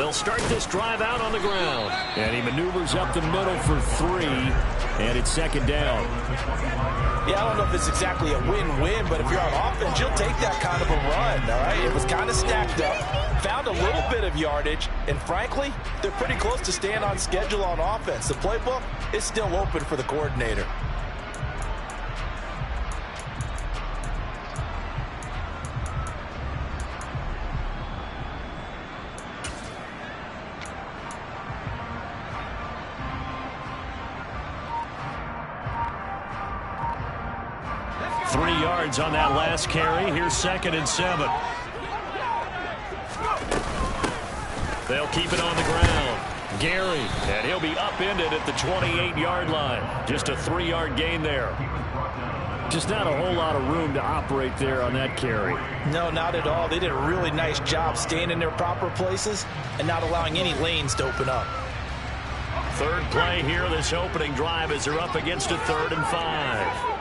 They'll start this drive out on the ground. And he maneuvers up the middle for 3, and it's second down. Yeah, I don't know if it's exactly a win-win, but if you're on offense, you'll take that kind of a run, all right? It was kind of stacked up, found a little bit of yardage, and frankly, they're pretty close to staying on schedule on offense. The playbook is still open for the coordinator. On that last carry. Here's 2nd and 7. They'll keep it on the ground. Gary, and he'll be upended at the 28-yard line. Just a 3-yard gain there. Just not a whole lot of room to operate there on that carry. No, not at all. They did a really nice job staying in their proper places and not allowing any lanes to open up. Third play here, this opening drive, as they're up against a 3rd and 5.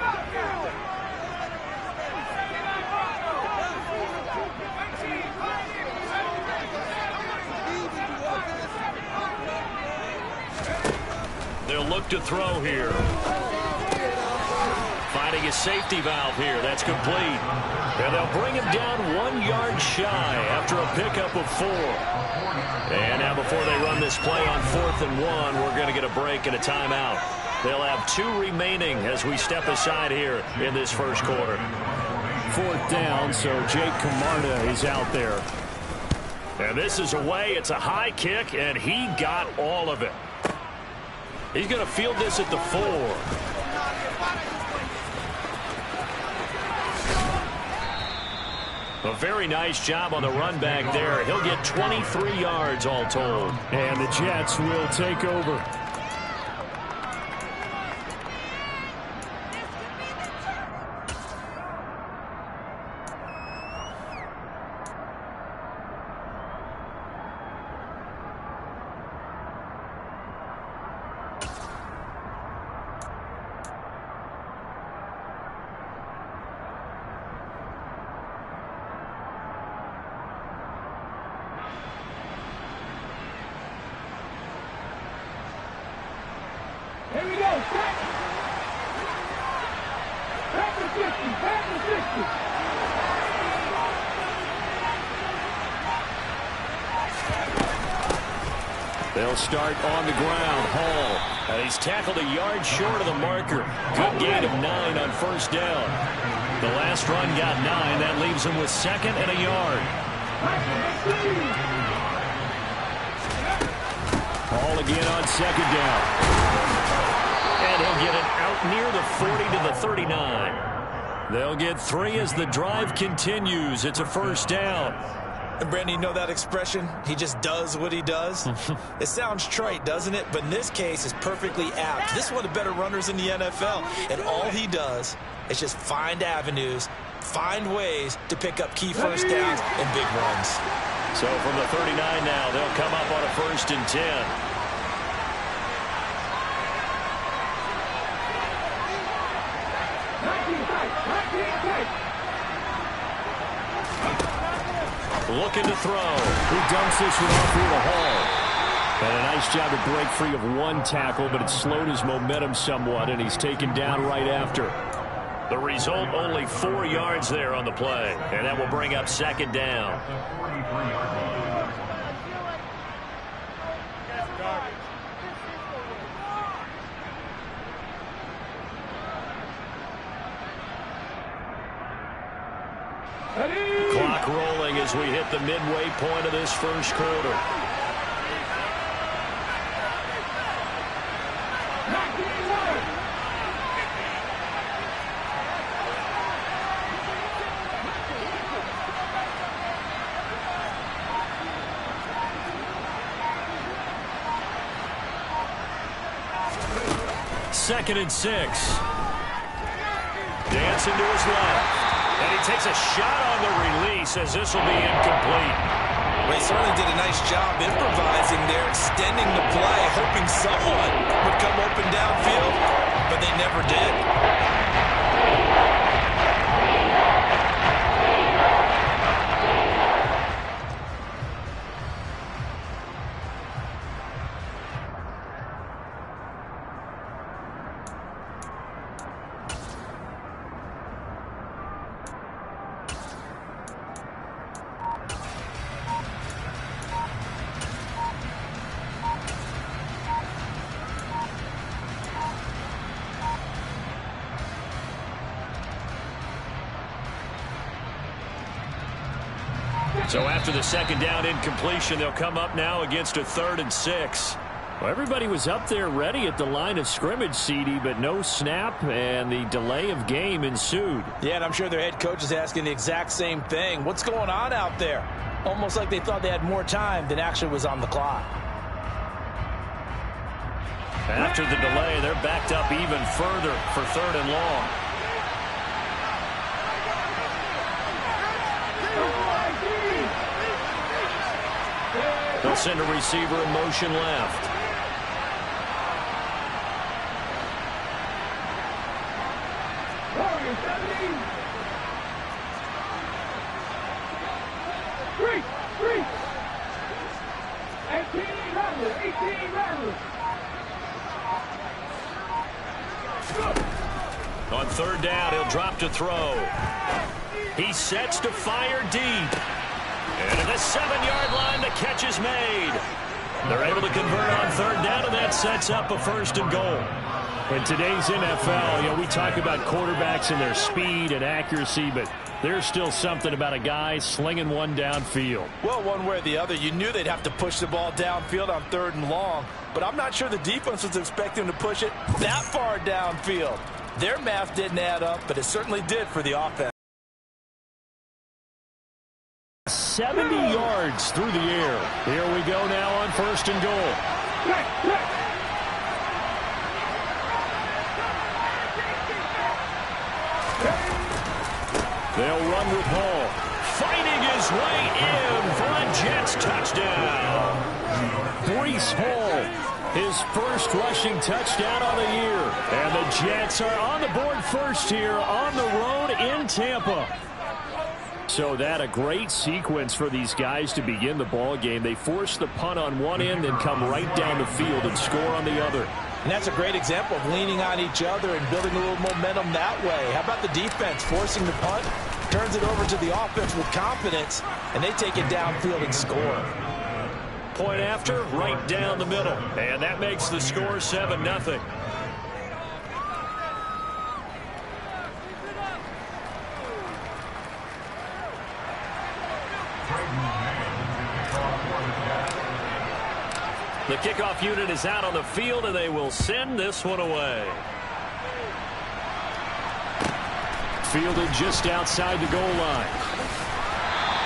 They'll look to throw here. Finding a safety valve here. That's complete. And they'll bring him down 1 yard shy after a pickup of 4. And now before they run this play on 4th and 1, we're going to get a break and a timeout. They'll have 2 remaining as we step aside here in this first quarter. 4th down, so Jake Camarda is out there. And this is away. It's a high kick, and he got all of it. He's going to field this at the 4. A very nice job on the run back there. He'll get 23 yards all told. And the Jets will take over. Here we go. Back to 50. Back to 50. They'll start on the ground. Hall. And he's tackled a yard short of the marker. Good gain of 9 on first down. The last run got 9. That leaves him with 2nd and a yard. Hall again on 2nd down. And he'll get it out near the 40 to the 39. They'll get 3 as the drive continues. It's a first down. And Brandon, you know that expression? He just does what he does. It sounds trite, doesn't it? But in this case, it's perfectly apt. This is one of the better runners in the NFL. And all he does is just find avenues, find ways to pick up key first downs and big runs. So from the 39 now, they'll come up on a 1st and 10. Looking to throw. He dumps this one off here to Hall. And a nice job to break free of 1 tackle, but it slowed his momentum somewhat, and he's taken down right after. The result, only 4 yards there on the play. And that will bring up 2nd down. Clock rolling as we hit the midway point of this first quarter. Second and 6. Dancing to his left. And he takes a shot on the release as this will be incomplete. Well, he certainly did a nice job improvising there, extending the play, hoping someone would come open downfield, but they never did. So after the second down incompletion, they'll come up now against a 3rd and 6. Well, everybody was up there ready at the line of scrimmage, CD, but no snap, and the delay of game ensued. Yeah, and I'm sure their head coach is asking the exact same thing. What's going on out there? Almost like they thought they had more time than actually was on the clock. After the delay, they're backed up even further for 3rd and long. They'll send a receiver in motion left. Three. 18 rattlers. On 3rd down, he'll drop to throw. He sets to fire deep. And at the 7-yard line, the catch is made. They're able to convert on 3rd down, and that sets up a 1st and goal. In today's NFL, we talk about quarterbacks and their speed and accuracy, but there's still something about a guy slinging one downfield. Well, one way or the other, you knew they'd have to push the ball downfield on 3rd and long, but I'm not sure the defense was expecting to push it that far downfield. Their math didn't add up, but it certainly did for the offense. 70 yards through the air. Here we go now on 1st and goal. They'll run with Hall. Fighting his way in for a Jets touchdown. Breece Hall, his first rushing touchdown of the year. And the Jets are on the board first here on the road in Tampa. So that a great sequence for these guys to begin the ball game. They force the punt on one end, then come right down the field and score on the other. And that's a great example of leaning on each other and building a little momentum that way. How about the defense forcing the punt, turns it over to the offense with confidence, and they take it downfield and score. Point after, right down the middle. And that makes the score 7-0. The kickoff unit is out on the field, and they will send this one away. Fielded just outside the goal line.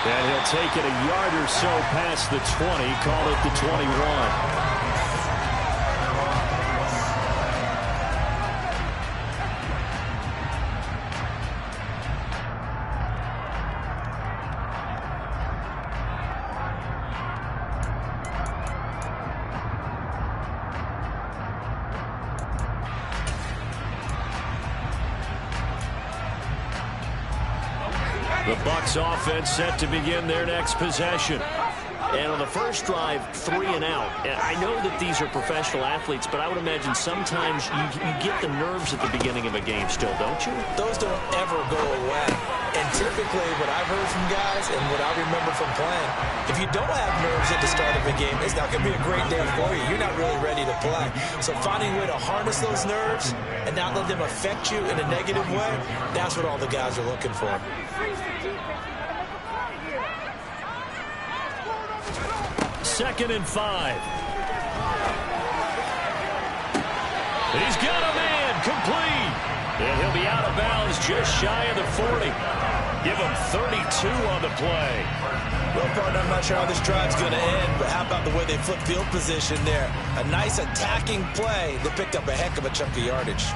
And he'll take it a yard or so past the 20, call it the 21. The Bucs offense set to begin their next possession. And on the first drive, 3 and out. And I know that these are professional athletes, but I would imagine sometimes you get the nerves at the beginning of a game still, don't you? Those don't ever go away. And typically what I've heard from guys and what I remember from playing, if you don't have nerves at the start of a game, it's not going to be a great day for you. You're not really ready to play. So finding a way to harness those nerves and not let them affect you in a negative way, that's what all the guys are looking for. Second and 5. He's got a man complete. And he'll be out of bounds just shy of the 40. Give him 32 on the play. Well, partner, I'm not sure how this drive's going to end, but how about the way they flip field position there? A nice attacking play that picked up a heck of a chunk of yardage.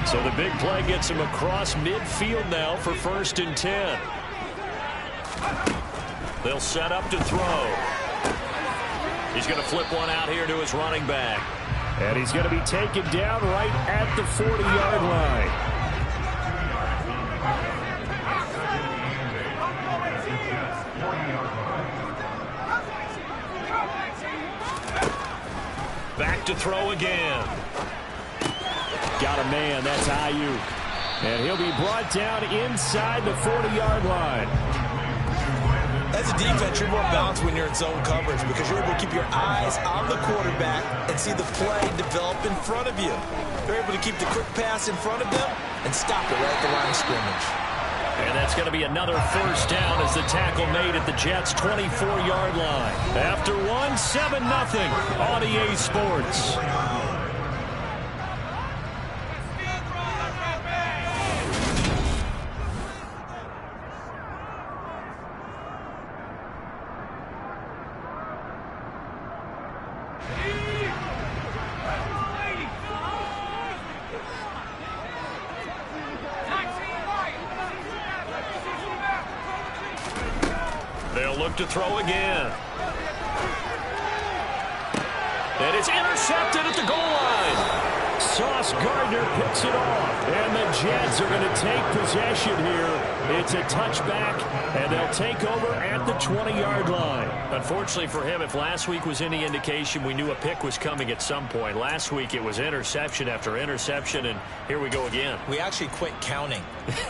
So the big play gets him across midfield now for 1st and 10. They'll set up to throw. He's going to flip one out here to his running back. And he's going to be taken down right at the 40-yard line. Back to throw again. Got a man, that's Ayuk. And he'll be brought down inside the 40-yard line. As a defense, you're more balanced when you're in zone coverage because you're able to keep your eyes on the quarterback and see the play develop in front of you. You're able to keep the quick pass in front of them and stop it right at the line of scrimmage. And that's going to be another first down as the tackle made at the Jets' 24-yard line. After one, 7-0 on EA Sports. They'll look to throw again. And it's intercepted at the goal line. Sauce Gardner picks it off. And the Jets are going to take possession here. It's a touchback, and they'll take over at the 20-yard line. Unfortunately for him, if last week was any indication, we knew a pick was coming at some point. Last week it was interception after interception, and here we go again. We actually quit counting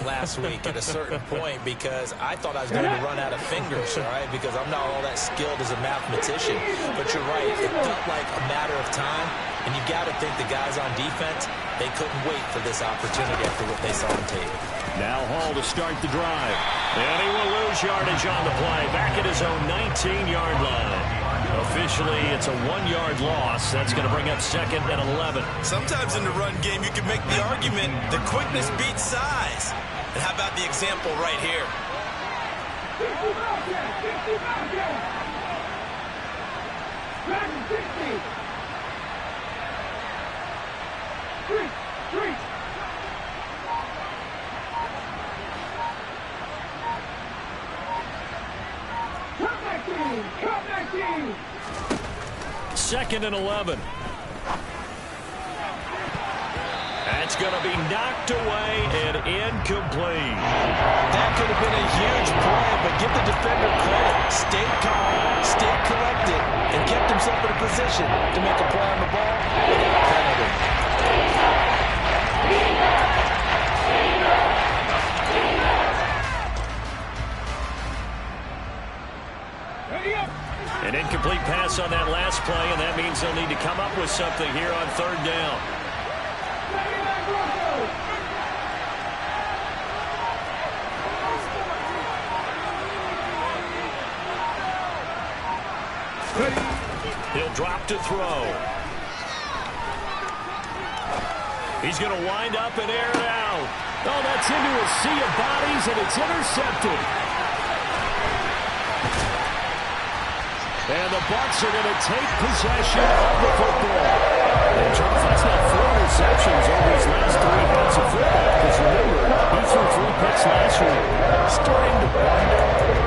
last week at a certain point because I thought I was going to run out of fingers, all right, because I'm not all that skilled as a mathematician. But you're right. It felt like a matter of time, and you got to think the guys on defense, they couldn't wait for this opportunity after what they saw on tape. Now Hall to start the drive. And he will lose yardage on the play, back at his own 19-yard line. Officially, it's a 1-yard loss. That's going to bring up 2nd and 11. Sometimes in the run game, you can make the argument that quickness beats size. And how about the example right here? 50 Bobcats, 50 Bobcats. Back 60. 3. Come back team. 2nd and 11. That's going to be knocked away and incomplete. That could have been a huge play, but give the defender credit. Stayed calm, stayed collected, and kept himself in a position to make a play on the ball without a penalty. An incomplete pass on that last play, and that means they'll need to come up with something here on 3rd down. He'll drop to throw. He's going to wind up and air it out. Oh, that's into a sea of bodies, and it's intercepted. And the Bucs are going to take possession of the football. And Charles, that's now 4 interceptions over his last 3 games of football. Because remember, he threw 3 picks last week. Starting to wonder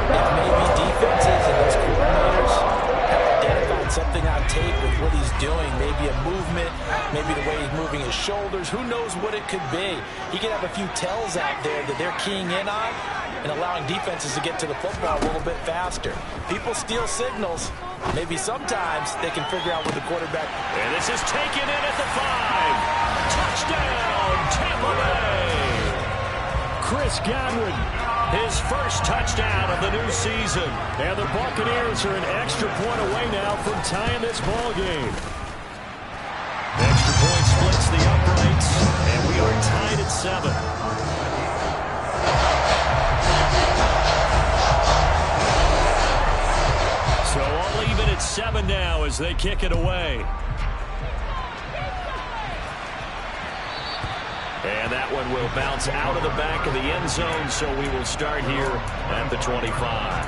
if maybe defenses and those coordinators have identified something on tape with what he's doing. Maybe a movement, maybe the way he's moving his shoulders. Who knows what it could be? He could have a few tells out there that they're keying in on and allowing defenses to get to the football a little bit faster. People steal signals. Maybe sometimes they can figure out what the quarterback... And this is taken in at the 5. Touchdown, Tampa Bay. Chris Godwin, his first touchdown of the new season. And the Buccaneers are an extra point away now from tying this ball game. Extra point splits the uprights, and we are tied at 7. So all even at 7 now as they kick it away. And that one will bounce out of the back of the end zone, so we will start here at the 25.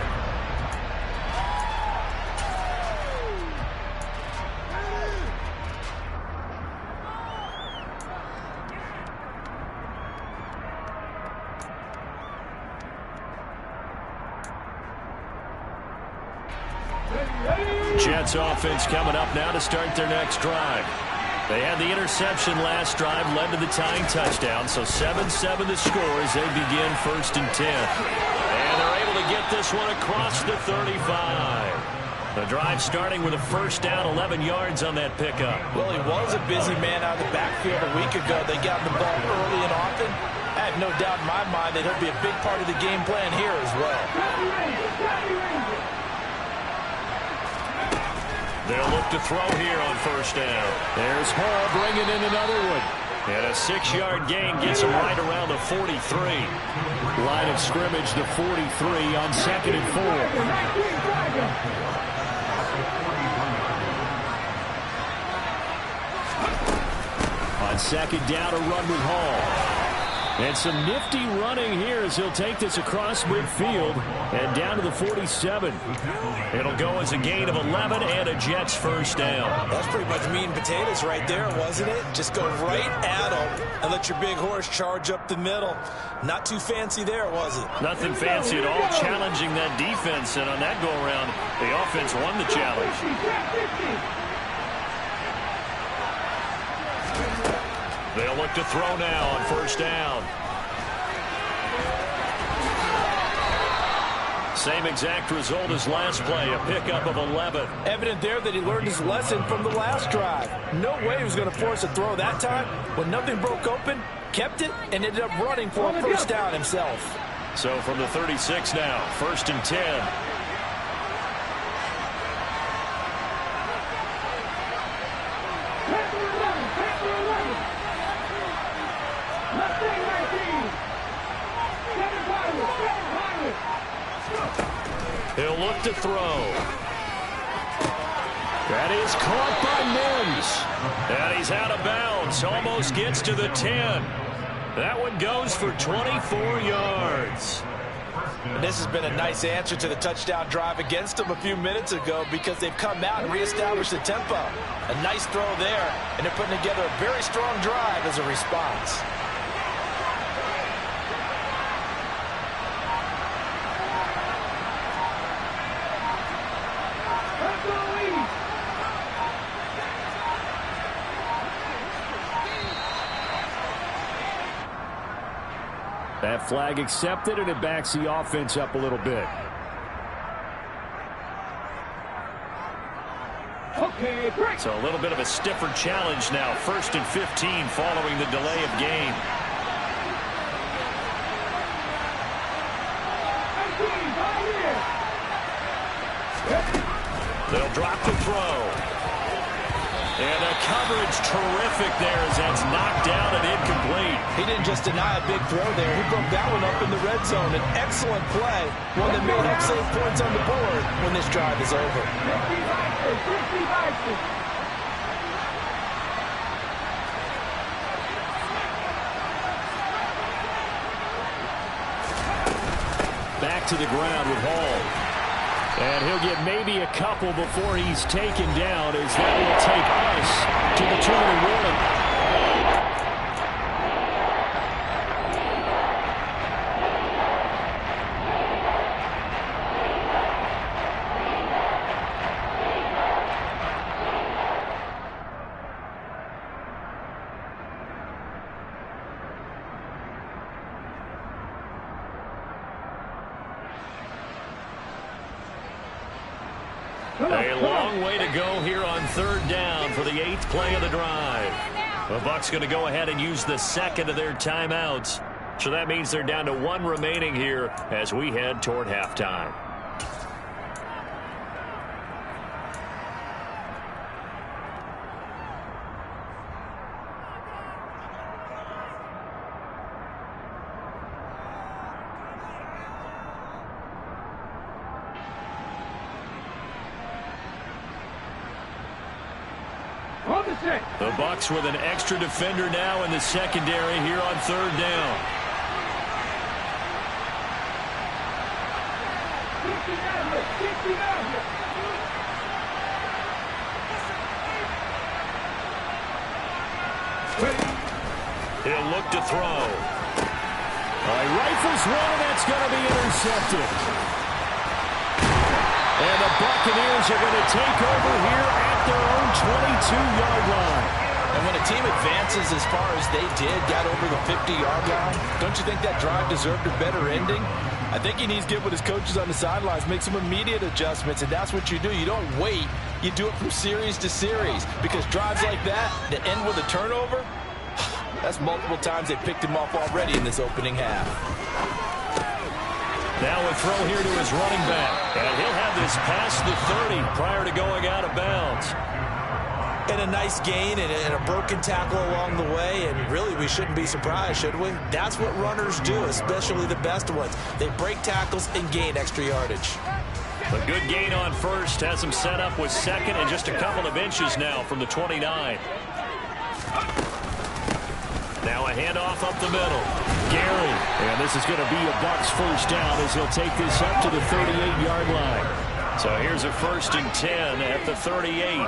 Jets offense coming up now to start their next drive. They had the interception last drive, led to the tying touchdown, so 7-7 the score as they begin 1st and 10. And they're able to get this one across the 35. The drive starting with a first down, 11 yards on that pickup. Well, he was a busy man out of the backfield a week ago. They got the ball early and often. Had have no doubt in my mind that he'll be a big part of the game plan here as well. They'll look to throw here on first down. There's Hall bringing in another one. And a 6-yard gain gets him right around the 43. Line of scrimmage, the 43 on 2nd and 4. On 2nd down, a run with Hall. And some nifty running here as he'll take this across midfield and down to the 47. It'll go as a gain of 11 and a Jets first down. That's pretty much meat and potatoes right there, wasn't it? Just go right at them and let your big horse charge up the middle. Not too fancy there, was it? Nothing fancy at all, challenging that defense. And on that go-around, the offense won the challenge. They'll look to throw now on first down. Same exact result as last play, a pickup of 11. Evident there that he learned his lesson from the last drive. No way he was going to force a throw that time. When nothing broke open, kept it, and ended up running for a first down himself. So from the 36 now, 1st and 10. He'll look to throw. That is caught by Mims. And he's out of bounds. Almost gets to the 10. That one goes for 24 yards. And this has been a nice answer to the touchdown drive against them a few minutes ago because they've come out and reestablished the tempo. A nice throw there, and they're putting together a very strong drive as a response. That flag accepted, and it backs the offense up a little bit. Okay, break. So a little bit of a stiffer challenge now. 1st and 15 following the delay of game. They'll drop the throw. And the coverage terrific there as that's knocked down and incomplete. He didn't just deny a big throw there. He broke that one up in the red zone. An excellent play. One that may help save points on the board when this drive is over. Back to the ground with Hall. And he'll get maybe a couple before he's taken down, as that will take us to the 2-minute warning. A long way to go here on 3rd down for the 8th play of the drive. The Bucs going to go ahead and use the 2nd of their timeouts. So that means they're down to 1 remaining here as we head toward halftime. The Bucs with an extra defender now in the secondary here on 3rd down. He'll look to throw. He rifles one, and that's going to be intercepted. And the Buccaneers are going to take over here at their own 22-yard line. And when a team advances as far as they did, got over the 50-yard line, don't you think that drive deserved a better ending? I think he needs to get with his coaches on the sidelines, make some immediate adjustments, and that's what you do. You don't wait. You do it from series to series, because drives like that end with a turnover, That's multiple times they picked him off already in this opening half. Now a throw here to his running back. And he'll have this past the 30 prior to going out of bounds. And a nice gain and a broken tackle along the way. And really, we shouldn't be surprised, should we? That's what runners do, especially the best ones. They break tackles and gain extra yardage. A good gain on first has him set up with second and just a couple of inches now from the 29. Now a handoff up the middle. Gary. And this is going to be a Bucs first down as he'll take this up to the 38-yard line. So here's a 1st and 10 at the 38.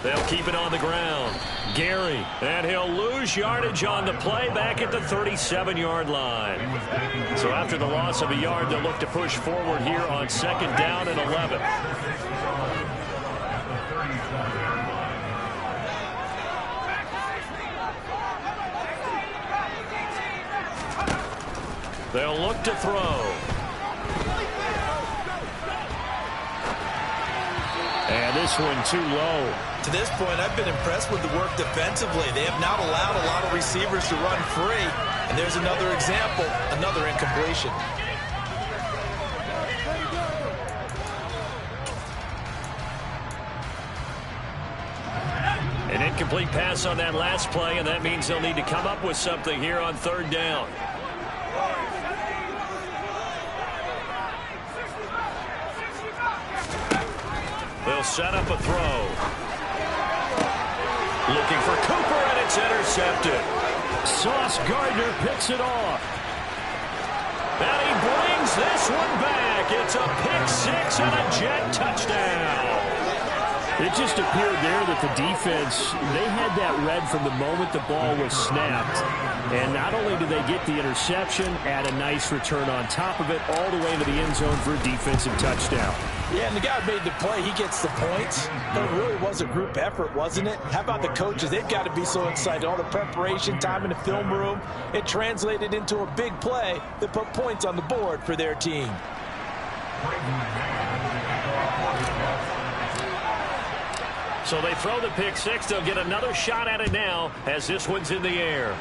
They'll keep it on the ground. Gary. And he'll lose yardage on the play back at the 37-yard line. So after the loss of a yard, they'll look to push forward here on 2nd down and 11. They'll look to throw. And this one too low. To this point, I've been impressed with the work defensively. They have not allowed a lot of receivers to run free. And there's another example, another incompletion. An incomplete pass on that last play, and that means they'll need to come up with something here on 3rd down. They'll set up a throw. Looking for Cooper, and it's intercepted. Sauce Gardner picks it off. And he brings this one back. It's a pick 6 and a Jet touchdown. It just appeared there that the defense, they had that read from the moment the ball was snapped. And not only did they get the interception, add a nice return on top of it, all the way into the end zone for a defensive touchdown. Yeah, and the guy made the play. He gets the points. But it really was a group effort, wasn't it? How about the coaches? They've got to be so excited. All the preparation, time in the film room, it translated into a big play that put points on the board for their team. So they throw the pick 6. They'll get another shot at it now as this one's in the air.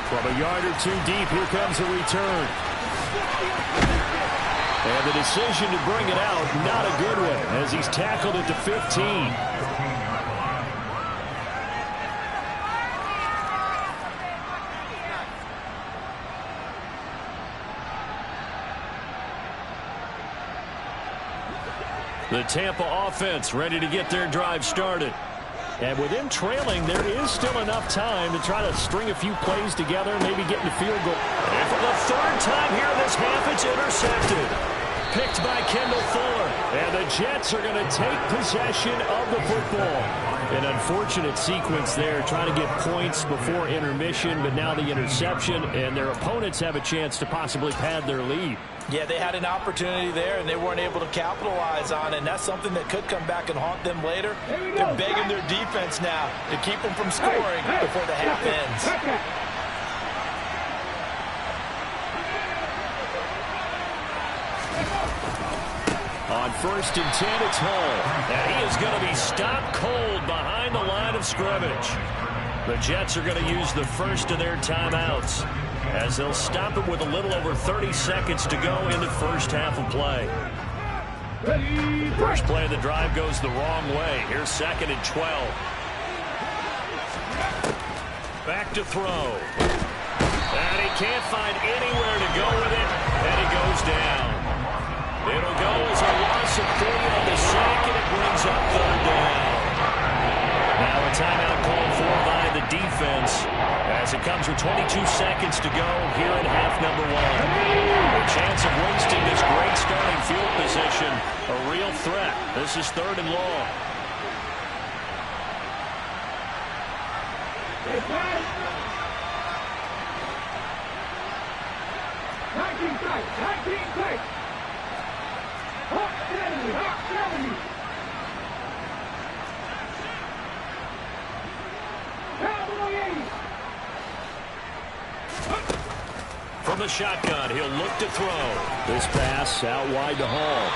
From a yard or two deep, here comes a return. And the decision to bring it out, not a good one, as he's tackled at the 15. The Tampa offense ready to get their drive started. And with them trailing, there is still enough time to try to string a few plays together, maybe get in the field goal. And for the 3rd time here in this half, it's intercepted. Picked by Kendall Fuller. And the Jets are going to take possession of the football. An unfortunate sequence there, trying to get points before intermission, but now the interception, and their opponents have a chance to possibly pad their lead. Yeah, they had an opportunity there, and they weren't able to capitalize on it, and that's something that could come back and haunt them later. They're begging their defense now to keep them from scoring before the half ends. On 1st and 10, it's Hall. And he is going to be stopped cold behind the line of scrimmage. The Jets are going to use the first of their timeouts as they'll stop it with a little over 30 seconds to go in the first half of play. First play of the drive goes the wrong way. Here's 2nd and 12. Back to throw. And he can't find anywhere to go with it, and he goes down. It'll go as a loss of 3 on the sack, and it brings up 3rd down. Now a timeout called for by the defense as it comes with 22 seconds to go here in half number 1. A chance of wasting this great starting field position, a real threat. This is 3rd and long. From the shotgun, he'll look to throw. This pass out wide to Hall.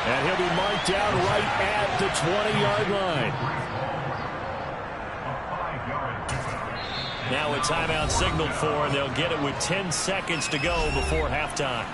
And he'll be marked down right at the 20-yard line. Now a timeout signaled for, and they'll get it with 10 seconds to go before halftime.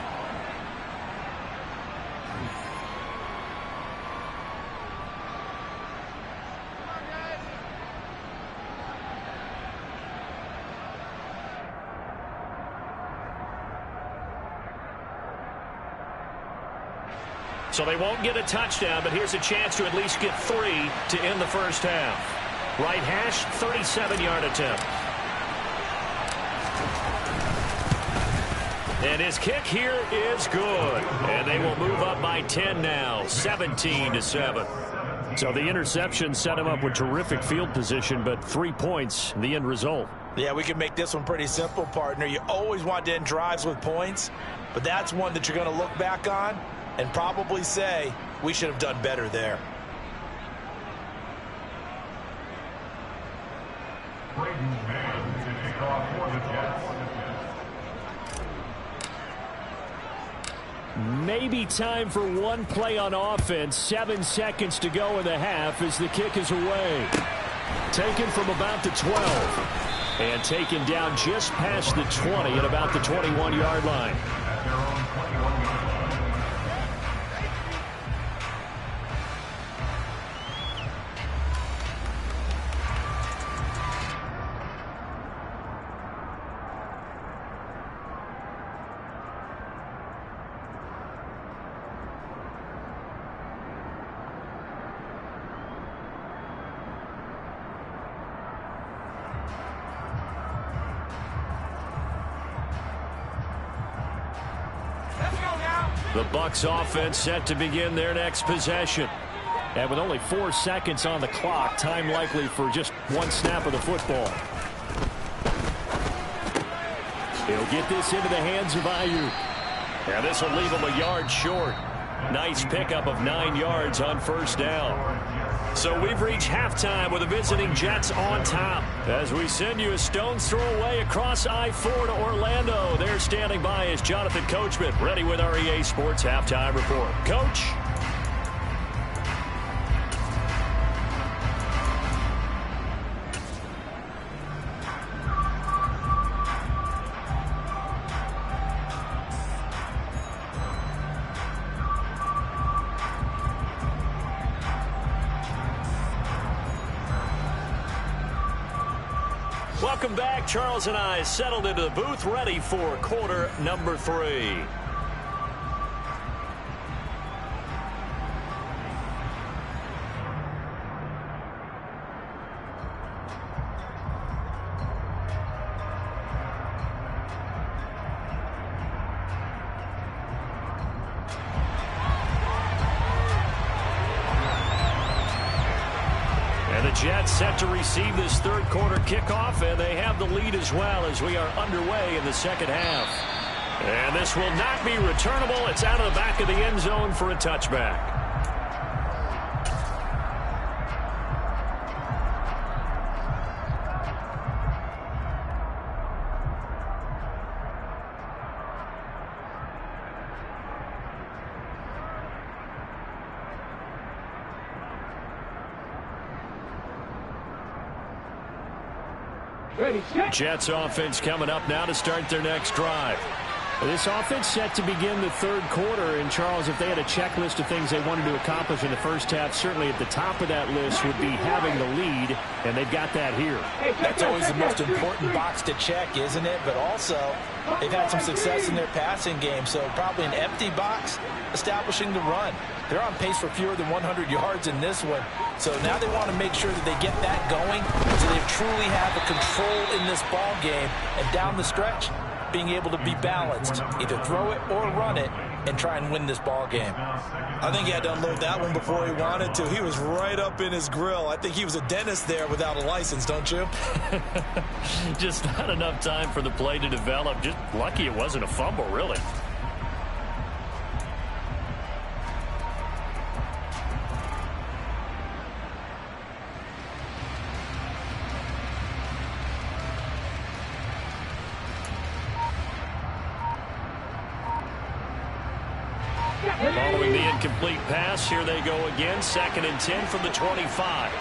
So they won't get a touchdown, but here's a chance to at least get 3 to end the first half. Right hash, 37-yard attempt. And his kick here is good. And they will move up by 10 now, 17-7. So the interception set him up with terrific field position, but 3 points, the end result. Yeah, we can make this one pretty simple, partner. You always want to end drives with points, but that's one that you're going to look back on and probably say, we should have done better there. Maybe time for one play on offense. 7 seconds to go in the half as the kick is away. Taken from about the 12. And taken down just past the 20 at about the 21-yard line. The Bucs offense set to begin their next possession. And with only 4 seconds on the clock, time likely for just one snap of the football. He'll get this into the hands of Ayuk. And this will leave him a yard short. Nice pickup of 9 yards on first down. So we've reached halftime with the visiting Jets on top. As we send you a stone's throw away across I-4 to Orlando. There standing by is Jonathan Coachman, ready with our EA Sports Halftime Report. Coach. Welcome back. Charles and I settled into the booth, ready for quarter number 3. Jets set to receive this third quarter kickoff, and they have the lead as well as we are underway in the second half. And this will not be returnable. It's out of the back of the end zone for a touchback. Jets offense coming up now to start their next drive. This offense set to begin the third quarter. And, Charles, if they had a checklist of things they wanted to accomplish in the first half, certainly at the top of that list would be having the lead, and they've got that here. That's always the most important box to check, isn't it? But also, they've had some success in their passing game, so probably an empty box establishing the run. They're on pace for fewer than 100 yards in this one. So now they want to make sure that they get that going so they truly have a control in this ball game. And down the stretch, being able to be balanced, either throw it or run it, and try and win this ball game. I think he had to unload that one before he wanted to. He was right up in his grill. I think he was a dentist there without a license, don't you? Just not enough time for the play to develop. Just lucky it wasn't a fumble, really. Following the incomplete pass, here they go again. 2nd and 10 from the 25.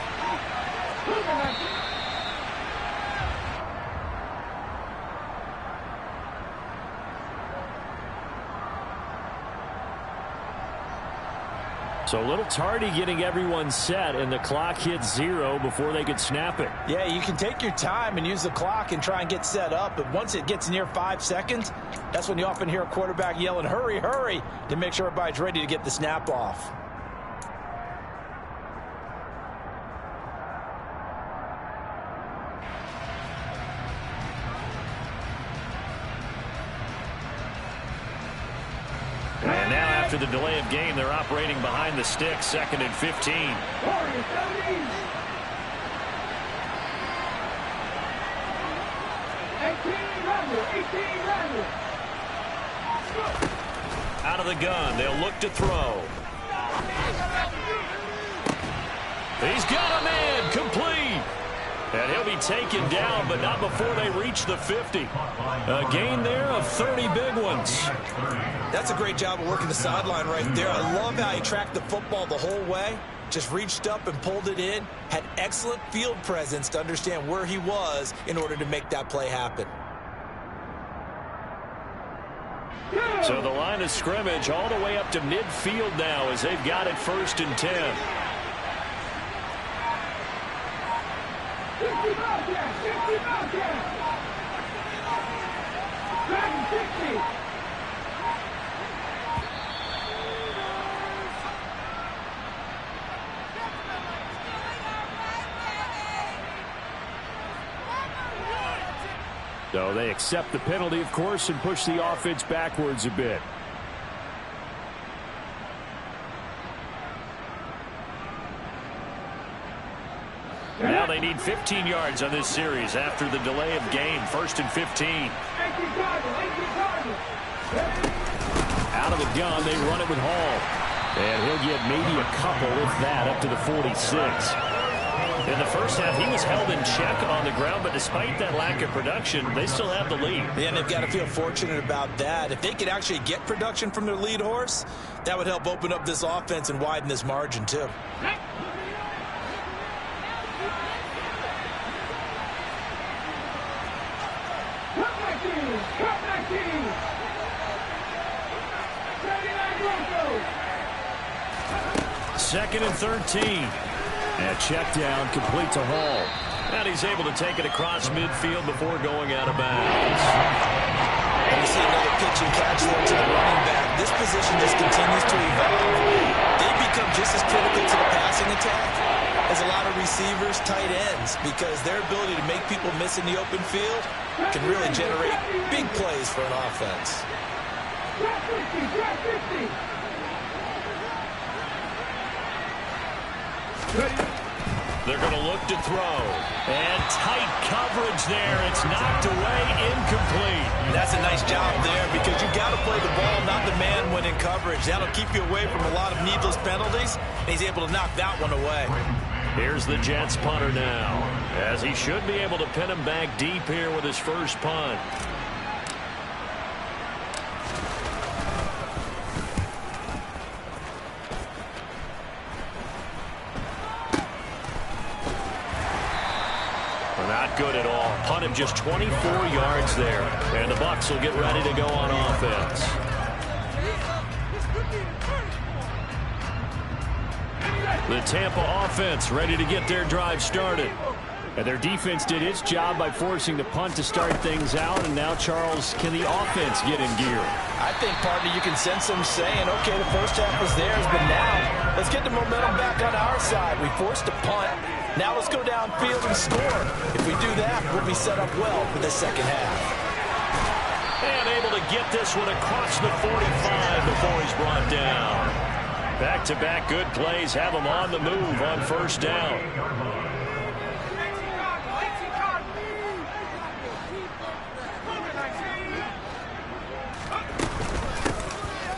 So a little tardy getting everyone set, and the clock hits 0 before they could snap it. Yeah, you can take your time and use the clock and try and get set up, but once it gets near 5 seconds, that's when you often hear a quarterback yelling, hurry, hurry, to make sure everybody's ready to get the snap off. And now after the delay of game, they're operating behind the stick, 2nd and 15. 18 Randall. Out of the gun, they'll look to throw. He's got a man, complete. And he'll be taken down, but not before they reach the 50. A gain there of 30 big ones. That's a great job of working the sideline right there. I love how he tracked the football the whole way. Just reached up and pulled it in. Had excellent field presence to understand where he was in order to make that play happen. So the line of scrimmage all the way up to midfield now as they've got it 1st and 10. 50 Bobcats. 50 Bobcats. 60. So they accept the penalty, of course, and push the offense backwards a bit. Now they need 15 yards on this series after the delay of game. 1st and 15. 18 Cardinals. Out of the gun, they run it with Hall. And he'll get maybe a couple, if that, up to the 46. In the first half, he was held in check on the ground, but despite that lack of production, they still have the lead. Yeah, and they've got to feel fortunate about that. If they could actually get production from their lead horse, that would help open up this offense and widen this margin, too. Comeback team. 39 Broncos. 2nd and 13. And check down, complete to Hall. And he's able to take it across midfield before going out of bounds. And you see another pitch and catch there to the running back. This position just continues to evolve. They become just as critical to the passing attack as a lot of receivers, tight ends, because their ability to make people miss in the open field can really generate big plays for an offense. Drop 50. Drop 50. They're going to look to throw. And tight coverage there. It's knocked away, incomplete. That's a nice job there because you've got to play the ball, not the man when in coverage. That'll keep you away from a lot of needless penalties. And he's able to knock that one away. Here's the Jets punter now, as he should be able to pin him back deep here with his first punt. Not good at all. Punt him just 24 yards there. And the Bucs will get ready to go on offense. The Tampa offense ready to get their drive started. And their defense did its job by forcing the punt to start things out. And now, Charles, can the offense get in gear? I think, partner, you can sense them saying, okay, the first half was theirs, but now let's get the momentum back on our side. We forced a punt. Now let's go downfield and score. If we do that, we'll be set up well for the second half. And able to get this one across the 45 before he's brought down. Back-to-back good plays have him on the move on first down.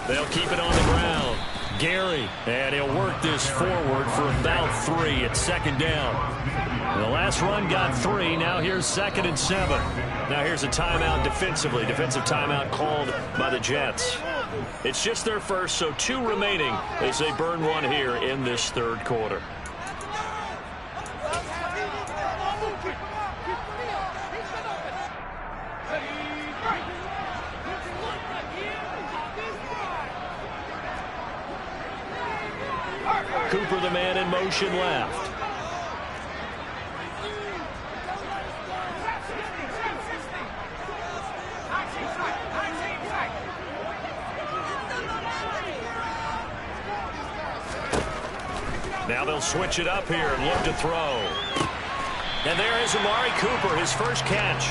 They'll keep it on the ground. Gary, and he'll work this forward for about 3 at second down. The last run got 3. Now here's 2nd and 7. Now here's a timeout defensively. Defensive timeout called by the Jets. It's just their first, so 2 remaining as they burn one here in this third quarter. Cooper, the man in motion left. Now they'll switch it up here and look to throw. And there is Amari Cooper, his first catch.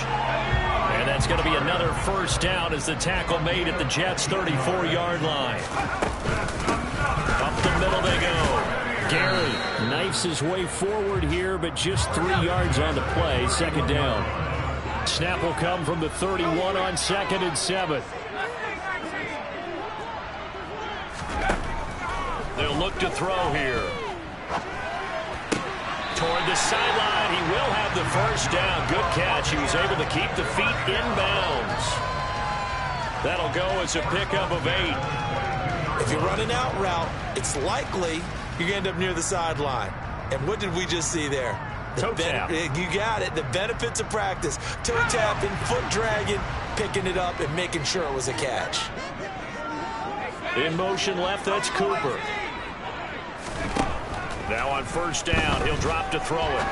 And that's going to be another first down as the tackle made at the Jets' 34-yard line. Up the middle they go. Gary knifes his way forward here, but just 3 yards on the play. Second down. Snap will come from the 31 on 2nd and 7. They'll look to throw here. Toward the sideline, he will have the first down. Good catch. He was able to keep the feet inbounds. That'll go as a pickup of 8. If you're running out route, it's likely you're going to end up near the sideline. And what did we just see there? Toe tap. You got it. The benefits of practice. Toe tapping, foot dragging, picking it up, and making sure it was a catch. In motion left, that's Cooper. Now on first down, he'll drop to throw it.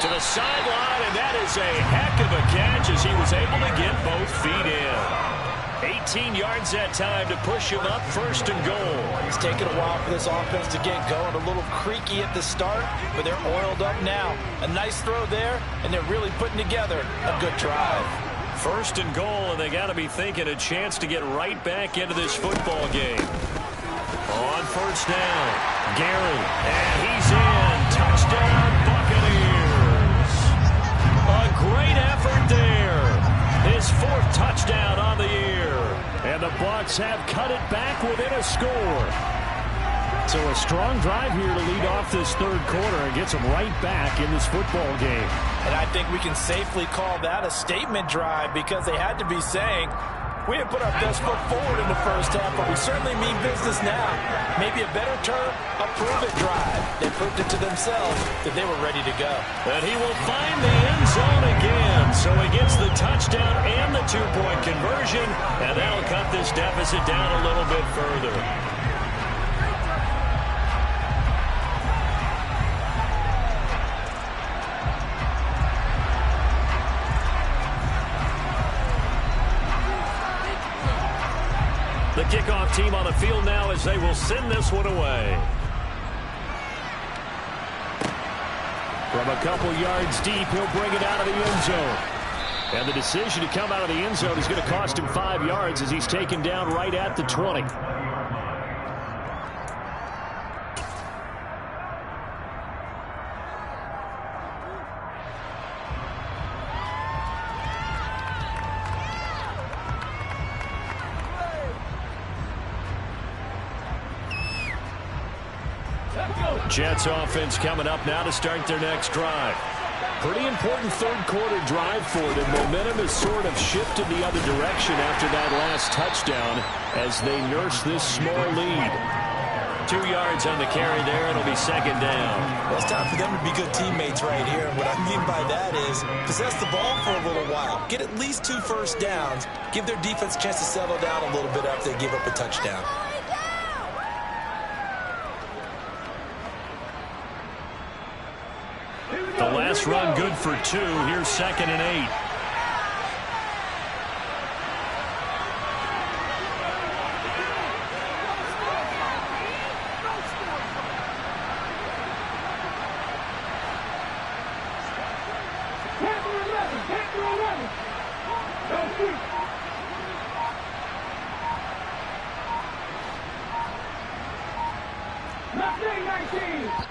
To the sideline, and that is a heck of a catch as he was able to get both feet in. 18 yards that time to push him up, first and goal. It's taken a while for this offense to get going. A little creaky at the start, but they're oiled up now. A nice throw there, and they're really putting together a good drive. First and goal, and they got to be thinking a chance to get right back into this football game. On first down, Gary, and he's in. Touchdown, Buccaneers. A great effort there. His 4th touchdown on the year. And the Bucs have cut it back within a score. So a strong drive here to lead off this third quarter and gets them right back in this football game. And I think we can safely call that a statement drive because they had to be saying, we didn't put our best foot forward in the first half, but we certainly mean business now. Maybe a better term, a prove-it drive. They proved it to themselves that they were ready to go. And he will find the end zone again. So he gets the touchdown and the 2-point conversion, and that'll cut this deficit down a little bit further. The kickoff team on the field now as they will send this one away. From a couple yards deep, he'll bring it out of the end zone. And the decision to come out of the end zone is going to cost him 5 yards as he's taken down right at the 20. Jets offense coming up now to start their next drive. Pretty important third quarter drive for them. Momentum has sort of shifted the other direction after that last touchdown as they nurse this small lead. 2 yards on the carry there. It'll be second down. Well, it's time for them to be good teammates right here. And what I mean by that is possess the ball for a little while. Get at least 2 first downs. Give their defense a chance to settle down a little bit after they give up a touchdown. The last run good for 2. Here's second and 8. Nothing 19.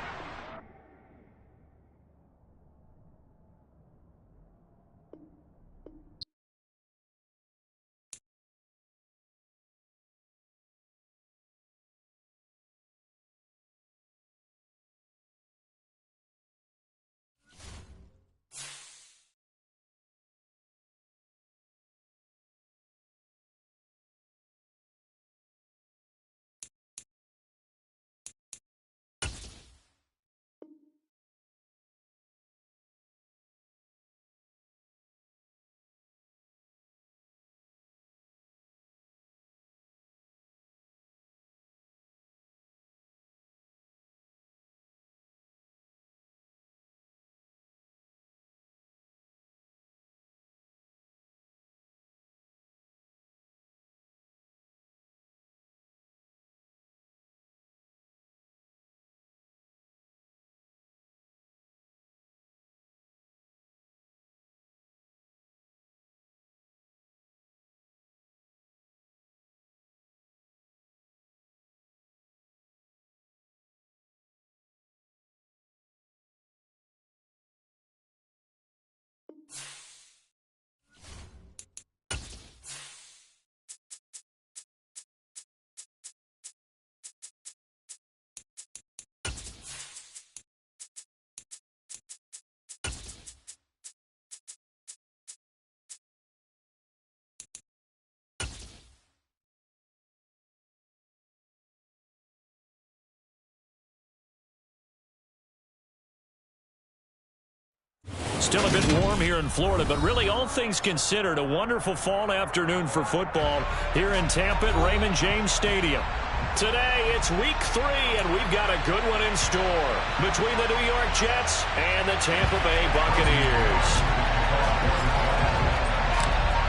Still a bit warm here in Florida, but really all things considered, a wonderful fall afternoon for football here in Tampa at Raymond James Stadium. Today, it's week 3, and we've got a good one in store between the New York Jets and the Tampa Bay Buccaneers.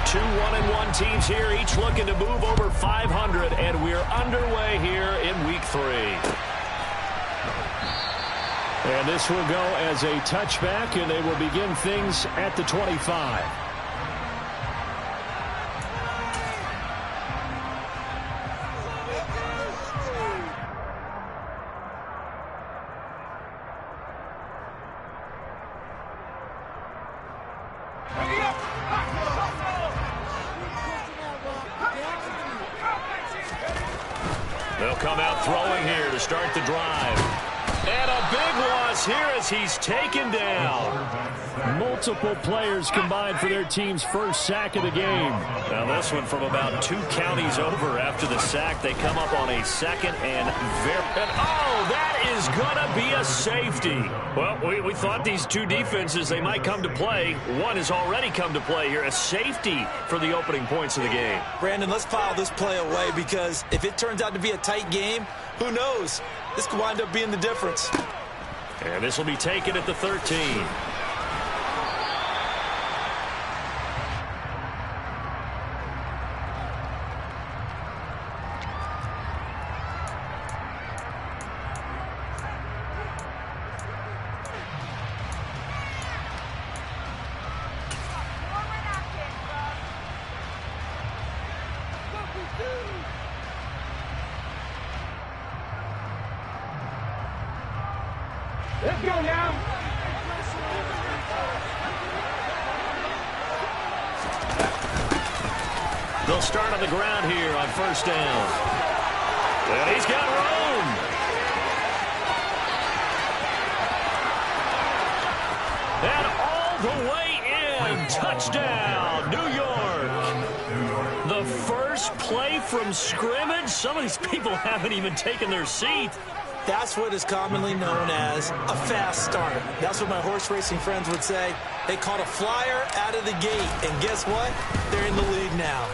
2 1-1 teams here, each looking to move over 500, and we're underway here in week 3. And this will go as a touchback, and they will begin things at the 25. They'll come out throwing here to start the drive. And a big loss here as he's taken down. Multiple players combined for their team's first sack of the game. Now this one from about 2 counties over after the sack. They come up on a second and oh, that is going to be a safety. Well, we thought these two defenses, they might come to play. One has already come to play here. A safety for the opening points of the game. Brandon, let's file this play away because if it turns out to be a tight game, who knows? This could wind up being the difference. And this will be taken at the 13. Let's go now. They'll start on the ground here on first down. And he's got room. And all the way in. Touchdown, New York. The first play from scrimmage. Some of these people haven't even taken their seat. That's what is commonly known as a fast start. That's what my horse racing friends would say. They caught a flyer out of the gate, and guess what? They're in the lead now.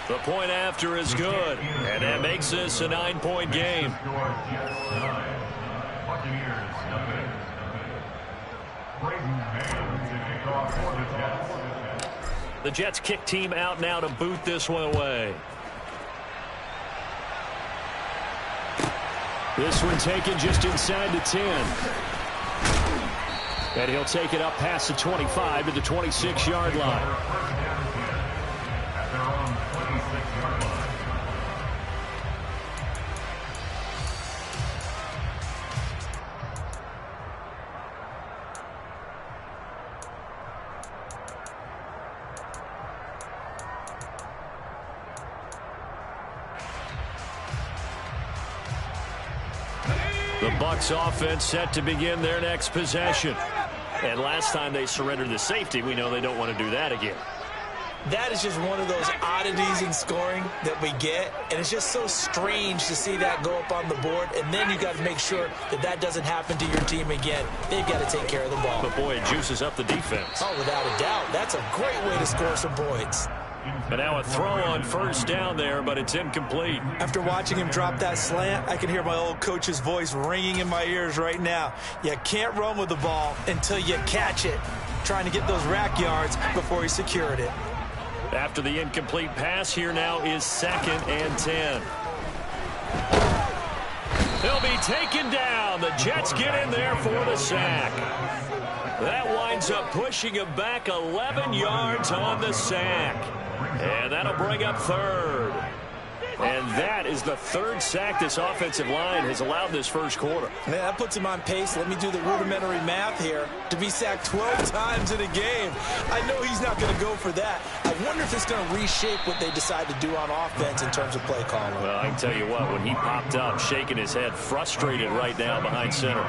The point after is good, and that makes this a 9-point game. The Jets kick team out now to boot this one away. This one taken just inside the 10. And he'll take it up past the 25 to the 26-yard line. The Bucs offense set to begin their next possession. And last time they surrendered the safety, we know they don't want to do that again. That is just one of those oddities in scoring that we get, and it's just so strange to see that go up on the board, and then you got to make sure that that doesn't happen to your team again. They've got to take care of the ball. But boy, it juices up the defense. Oh, without a doubt. That's a great way to score some points. And now a throw on first down there, but it's incomplete. After watching him drop that slant, I can hear my old coach's voice ringing in my ears right now. You can't run with the ball until you catch it. Trying to get those rack yards before he secured it. After the incomplete pass, here now is 2nd and 10. He'll be taken down. The Jets get in there for the sack. That winds up pushing him back 11 yards on the sack. And that'll bring up 3rd. And that is the 3rd sack this offensive line has allowed this first quarter. Man, that puts him on pace. Let me do the rudimentary math here. To be sacked 12 times in a game. I know he's not going to go for that. I wonder if it's going to reshape what they decide to do on offense in terms of play calling. Well, I can tell you what, when he popped up, shaking his head, frustrated right now behind center.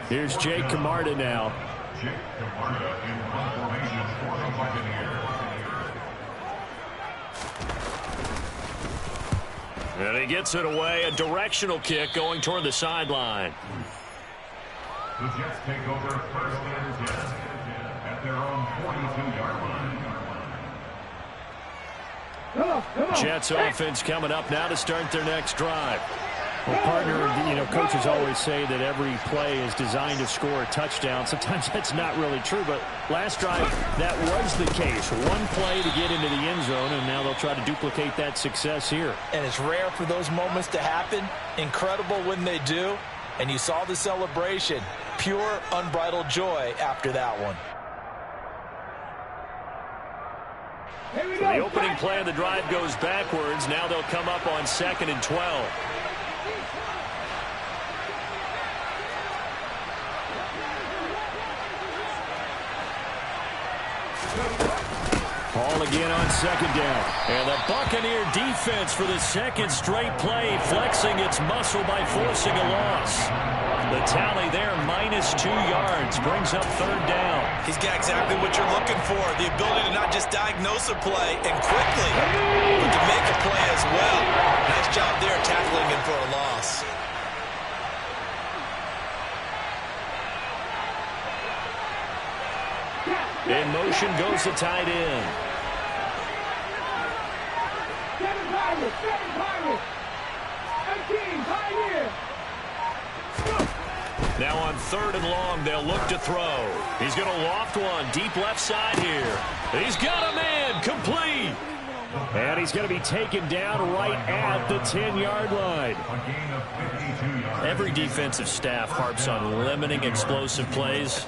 Here's Jake Camarda now. And he gets it away, a directional kick going toward the sideline. The Jets take over 1st and 10. Jets offense coming up now to start their next drive. Well, partner, coaches always say that every play is designed to score a touchdown. Sometimes that's not really true, but last drive, that was the case. One play to get into the end zone, and now they'll try to duplicate that success here. And it's rare for those moments to happen. Incredible when they do. And you saw the celebration. Pure, unbridled joy after that one. So the opening play of the drive goes backwards. Now they'll come up on 2nd and 12. Ball again on 2nd down. And the Buccaneer defense for the second straight play, flexing its muscle by forcing a loss. The tally there, -2 yards, brings up 3rd down. He's got exactly what you're looking for, the ability to not just diagnose a play and quickly, but to make a play as well. Nice job there tackling him for a loss. In motion goes the tight end. Now on 3rd and long, they'll look to throw. He's going to loft one deep left side here. He's got a man, complete. And he's going to be taken down right at the 10-yard line. Every defensive staff harps on limiting explosive plays.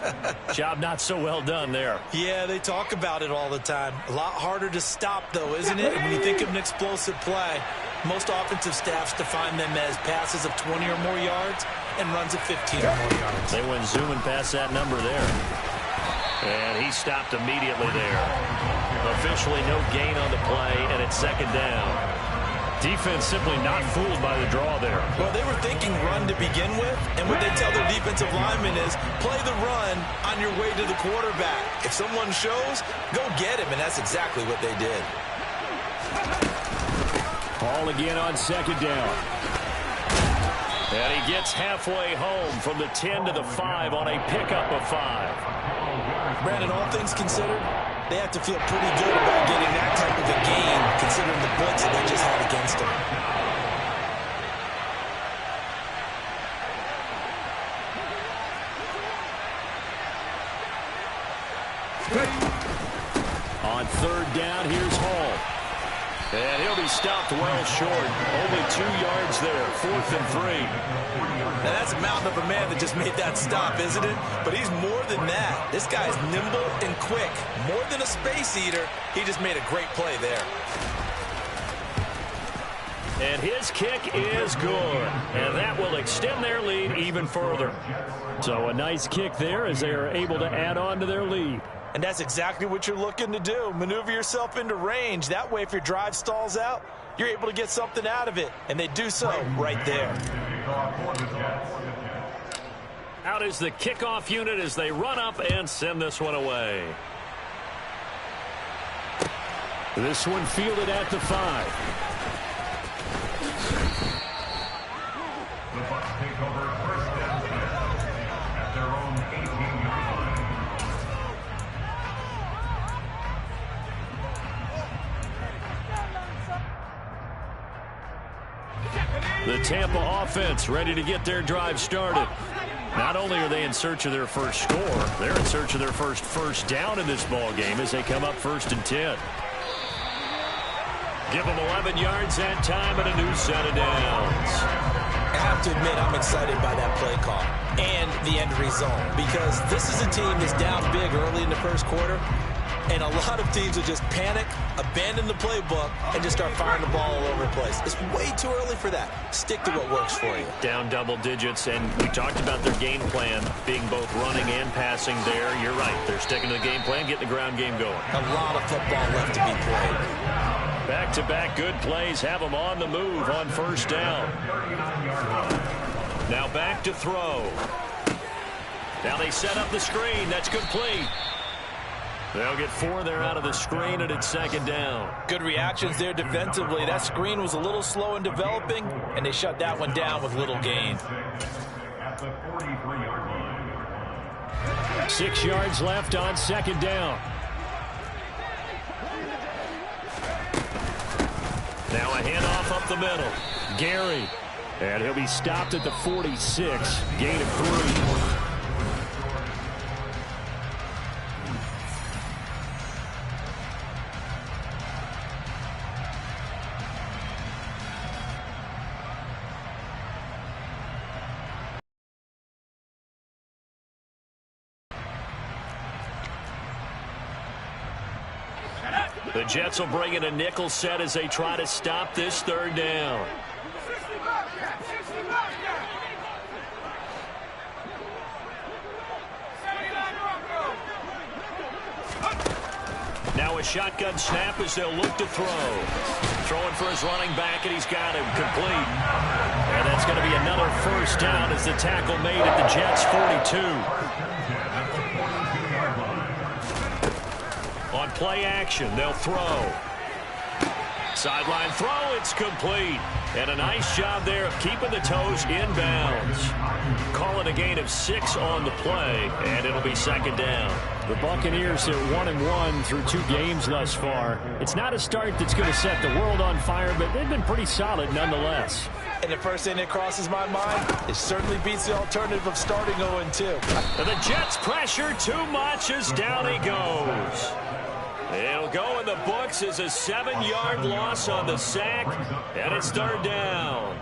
Job not so well done there. Yeah, they talk about it all the time. A lot harder to stop, though, isn't it? When you think of an explosive play, most offensive staffs define them as passes of 20 or more yards and runs of 15 or more yards. They went zooming past that number there. And he stopped immediately there. Officially no gain on the play, and it's 2nd down. Defense simply not fooled by the draw there. Well, they were thinking run to begin with, and what they tell their defensive linemen is play the run on your way to the quarterback. If someone shows, go get him, and that's exactly what they did. Ball again on 2nd down. And he gets halfway home from the 10 to the 5 on a pickup of 5. Brandon, all things considered, they have to feel pretty good about getting that type of a gain, considering the blitz that they just had against them. On 3rd down, here's Hall. And he'll be stopped well short. Only 2 yards there. 4th and 3. Now that's a mountain of a man that just made that stop, isn't it? But he's more than that. This guy's nimble and quick. More than a space eater, he just made a great play there. And his kick is good. And that will extend their lead even further. So a nice kick there as they are able to add on to their lead. And that's exactly what you're looking to do. Maneuver yourself into range. That way, if your drive stalls out, you're able to get something out of it. And they do so right there. Out is the kickoff unit as they run up and send this one away. This one fielded at the 5. The Bucs take over 1st down at their own 18-yard line. The Tampa offense ready to get their drive started. Not only are they in search of their first score, they're in search of their first down in this ball game as they come up 1st and 10. Give them 11 yards that time and a new set of downs. I have to admit, I'm excited by that play call and the end result, because this is a team that's down big early in the 1st quarter, and a lot of teams will just panic, abandon the playbook, and just start firing the ball all over the place. It's way too early for that. Stick to what works for you. Down double digits, and we talked about their game plan being both running and passing there. You're right. They're sticking to the game plan, getting the ground game going. A lot of football left to be played. Back-to-back good plays have them on the move on 1st down. Now back to throw. Now they set up the screen. That's complete. They'll get 4 there out of the screen, and it's 2nd down. Good reactions there defensively. That screen was a little slow in developing, and they shut that one down with little gain. At the 43-yard line. 6 yards left on 2nd down. Now a handoff up the middle. Gary. And he'll be stopped at the 46. Gain of 3. The Jets will bring in a nickel set as they try to stop this third down. Now a shotgun snap as they'll look to throw. Throwing for his running back, and he's got him complete. And that's going to be another first down as the tackle made at the Jets' 42. On play action, they'll throw. Sideline throw, it's complete. And a nice job there of keeping the toes inbounds. Call it a gain of 6 on the play, and it'll be second down. The Buccaneers are 1-1 through 2 games thus far. It's not a start that's going to set the world on fire, but they've been pretty solid nonetheless. And the first thing that crosses my mind, it certainly beats the alternative of starting 0-2. And the Jets pressure too much as down he goes. It'll go in the books as a 7-yard loss on the sack, and it's third down.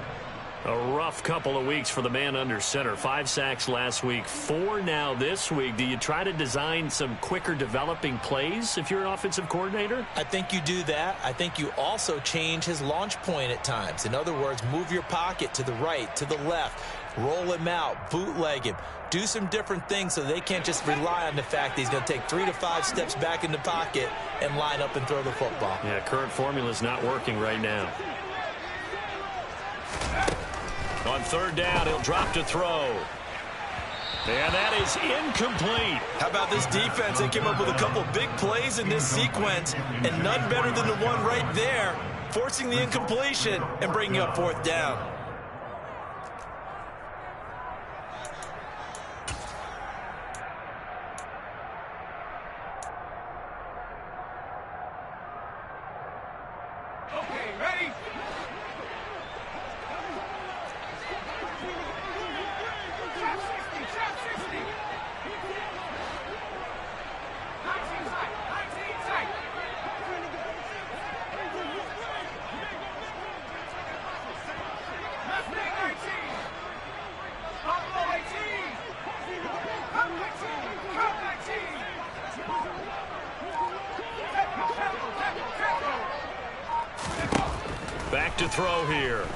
A rough couple of weeks for the man under center. 5 sacks last week, 4 now this week. Do you try to design some quicker developing plays if you're an offensive coordinator? I think you do that. I think you also change his launch point at times. In other words, move your pocket to the right, to the left, roll him out, bootleg him. Do some different things so they can't just rely on the fact that he's going to take 3 to 5 steps back in the pocket and line up and throw the football. Yeah, current formula is not working right now. On third down, he'll drop to throw. And that is incomplete. How about this defense? They came up with a couple big plays in this sequence, and none better than the one right there, forcing the incompletion and bringing up fourth down. Back to throw here.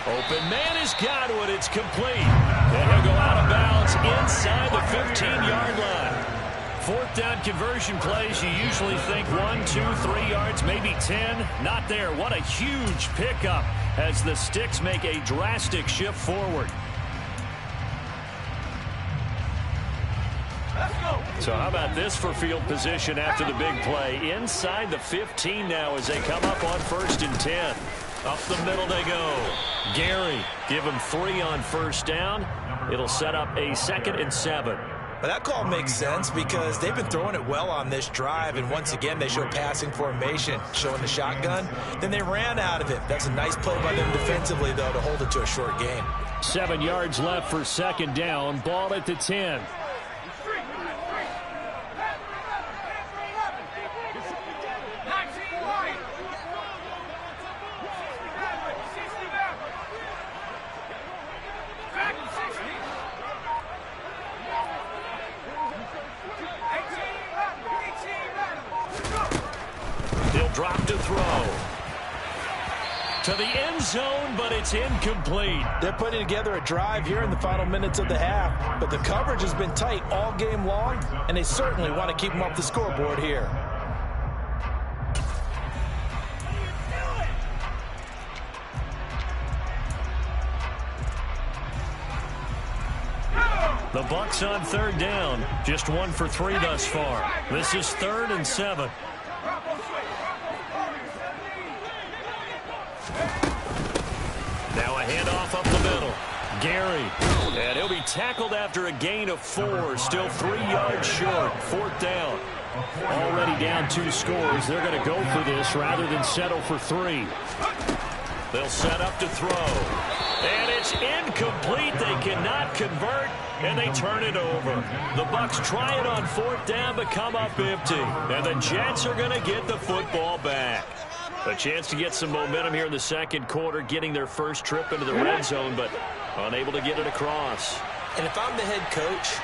Open man has got one. It's complete. And he'll go out of bounds inside the 15-yard line. Fourth down conversion plays, you usually think 1, 2, 3 yards, maybe 10. Not there. What a huge pickup as the Sticks make a drastic shift forward. So how about this for field position after the big play? Inside the 15 now as they come up on 1st and 10. Up the middle they go. Gary, give him 3 on first down. It'll set up a 2nd and 7. But that call makes sense because they've been throwing it well on this drive, and once again they show passing formation, showing the shotgun. Then they ran out of it. That's a nice play by them defensively, though, to hold it to a short gain. 7 yards left for 2nd down. Ball at the 10. Drop to throw. To the end zone, but it's incomplete. They're putting together a drive here in the final minutes of the half, but the coverage has been tight all game long, and they certainly want to keep them off the scoreboard here. The Bucs on 3rd down. Just 1 for 3 thus far. This is 3rd and 7. Now a handoff up the middle. Gary. And he'll be tackled after a gain of 4. Still 3 yards short. 4th down. Already down 2 scores. They're going to go for this rather than settle for 3. They'll set up to throw. And it's incomplete. They cannot convert, and they turn it over. The Bucs try it on 4th down, but come up empty. And the Jets are going to get the football back. A chance to get some momentum here in the second quarter, getting their first trip into the red zone, but unable to get it across. And if I'm the head coach,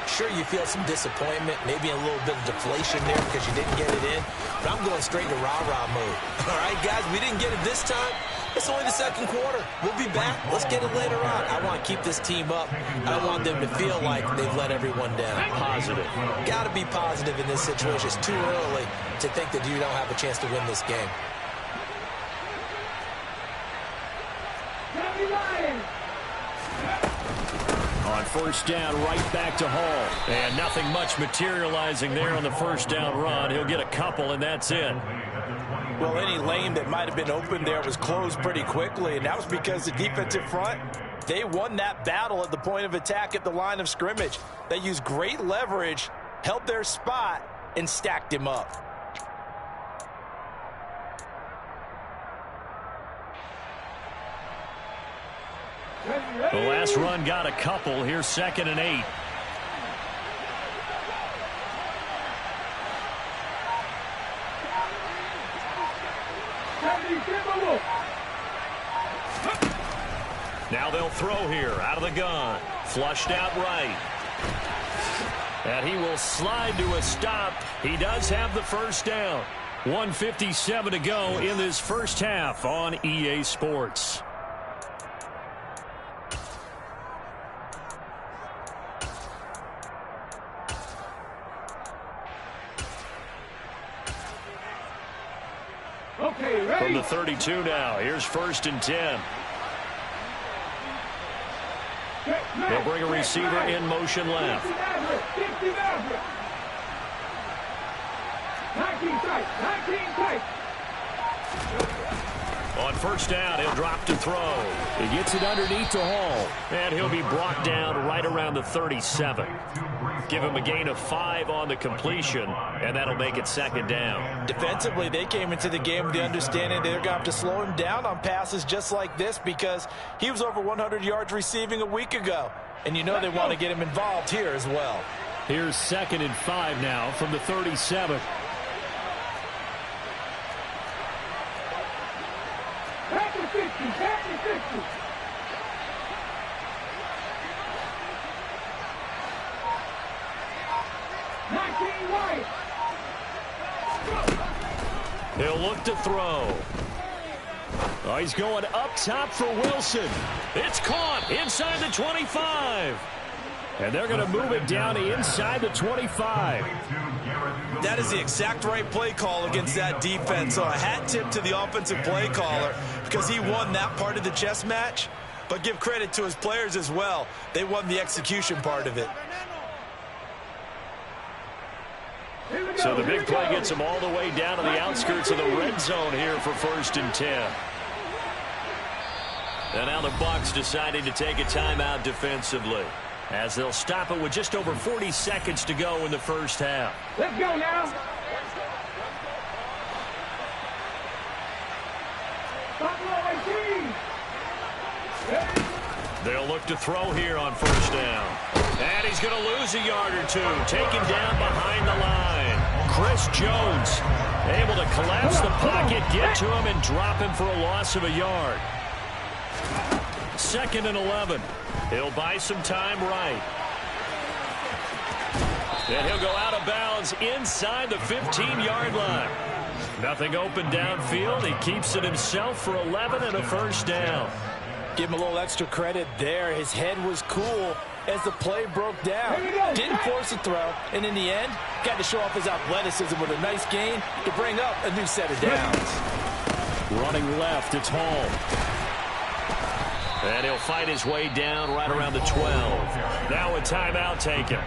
sure, you feel some disappointment, maybe a little bit of deflation there because you didn't get it in. But I'm going straight to rah-rah mode. All right, guys, we didn't get it this time. It's only the second quarter. We'll be back. Let's get it later on. I want to keep this team up. I don't want them to feel like they've let everyone down. Positive. Got to be positive in this situation. It's too early to think that you don't have a chance to win this game. On 1st down, right back to Hall. And nothing much materializing there on the 1st down run. He'll get a couple, and that's it. Well, any lane that might have been open there was closed pretty quickly, and that was because the defensive front, they won that battle at the point of attack at the line of scrimmage. They used great leverage, held their spot, and stacked him up. The last run got a couple. Here's 2nd and 8. Now they'll throw here out of the gun. Flushed out right. And he will slide to a stop. He does have the 1st down. 1:57 to go in this first half on EA Sports. From the 32 now, here's 1st and 10. They'll bring a receiver in motion left. On 1st down, he'll drop to throw. He gets it underneath to Hall. And he'll be brought down right around the 37. Give him a gain of 5 on the completion, and that'll make it 2nd down. Defensively, they came into the game with the understanding they're going to have to slow him down on passes just like this because he was over 100 yards receiving a week ago. And you know they want to get him involved here as well. Here's 2nd and 5 now from the 37. He'll look to throw. Oh, he's going up top for Wilson. It's caught inside the 25. And they're going to move it down to inside the 25. That is the exact right play call against that defense. So a hat tip to the offensive play caller because he won that part of the chess match. But give credit to his players as well. They won the execution part of it. So the big play gets him all the way down to the outskirts of the red zone here for 1st and 10. And now the Bucs deciding to take a timeout defensively as they'll stop it with just over 40 seconds to go in the first half. Let's go now. They'll look to throw here on 1st down. And he's going to lose a yard or two. Taken down behind the line. Chris Jones able to collapse the pocket, get to him, and drop him for a loss of a yard. 2nd and 11. He'll buy some time right. And he'll go out of bounds inside the 15-yard line. Nothing open downfield. He keeps it himself for 11 and a 1st down. Give him a little extra credit there. His head was cool as the play broke down. Didn't force a throw, and in the end, got to show off his athleticism with a nice gain to bring up a new set of downs. Running left, it's Hall. And he'll fight his way down right around the 12. Now a timeout taken.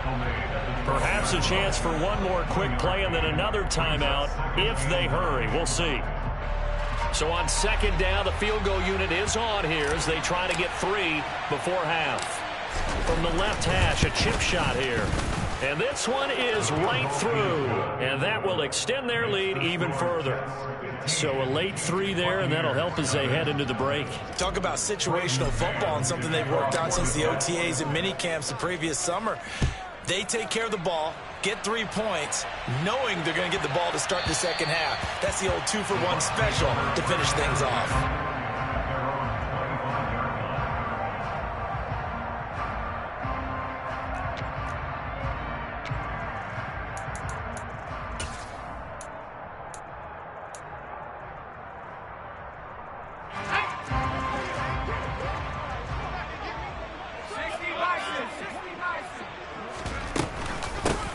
Perhaps a chance for one more quick play and then another timeout if they hurry. We'll see. So on 2nd down, the field goal unit is on here as they try to get 3 before half. From the left hash, a chip shot here. And this one is right through. And that will extend their lead even further. So a late 3 there, and that'll help as they head into the break. Talk about situational football and something they've worked on since the OTAs and mini camps the previous summer. They take care of the ball, get 3 points, knowing they're going to get the ball to start the second half. That's the old 2-for-1 special to finish things off.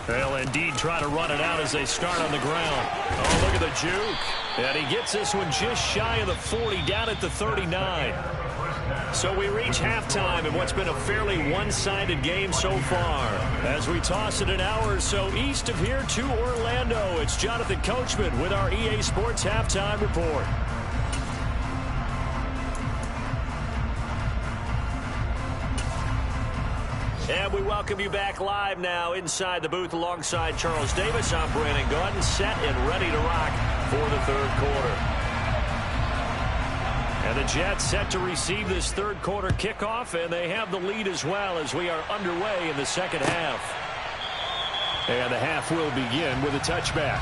They'll indeed try to run it out as they start on the ground. Oh, look at the juke. And he gets this one just shy of the 40, down at the 39. So we reach halftime in what's been a fairly one-sided game so far. As we toss it an hour or so east of here to Orlando, it's Jonathan Coachman with our EA Sports Halftime Report. And we welcome you back live now inside the booth alongside Charles Davis. I'm Brandon Gaudin, set and ready to rock for the third quarter. And the Jets set to receive this third quarter kickoff, and they have the lead as well as we are underway in the second half. And the half will begin with a touchback.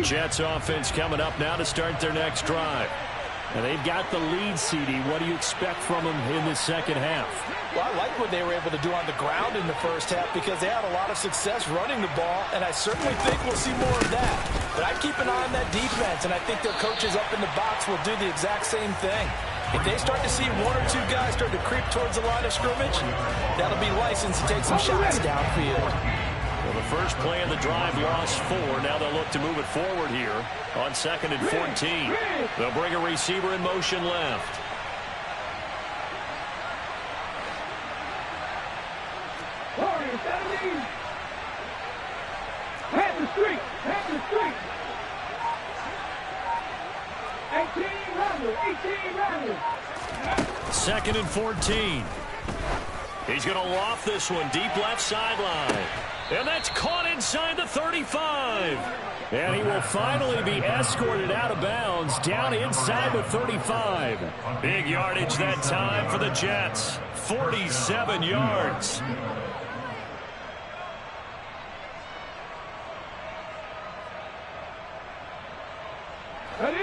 Jets offense coming up now to start their next drive. And they've got the lead, CD. What do you expect from them in the second half? Well, I like what they were able to do on the ground in the first half because they had a lot of success running the ball, and I certainly think we'll see more of that. But I'd keep an eye on that defense, and I think their coaches up in the box will do the exact same thing. If they start to see 1 or 2 guys start to creep towards the line of scrimmage, that'll be license to take some shots downfield. Well, the first play of the drive lost 4. Now they'll look to move it forward here on 2nd and 14. They'll bring a receiver in motion left. Pass the street. 18 runners. 2nd and 14. He's going to loft this one deep left sideline. And that's caught inside the 35. And he will finally be escorted out of bounds down inside the 35. Big yardage that time for the Jets. 47 yards.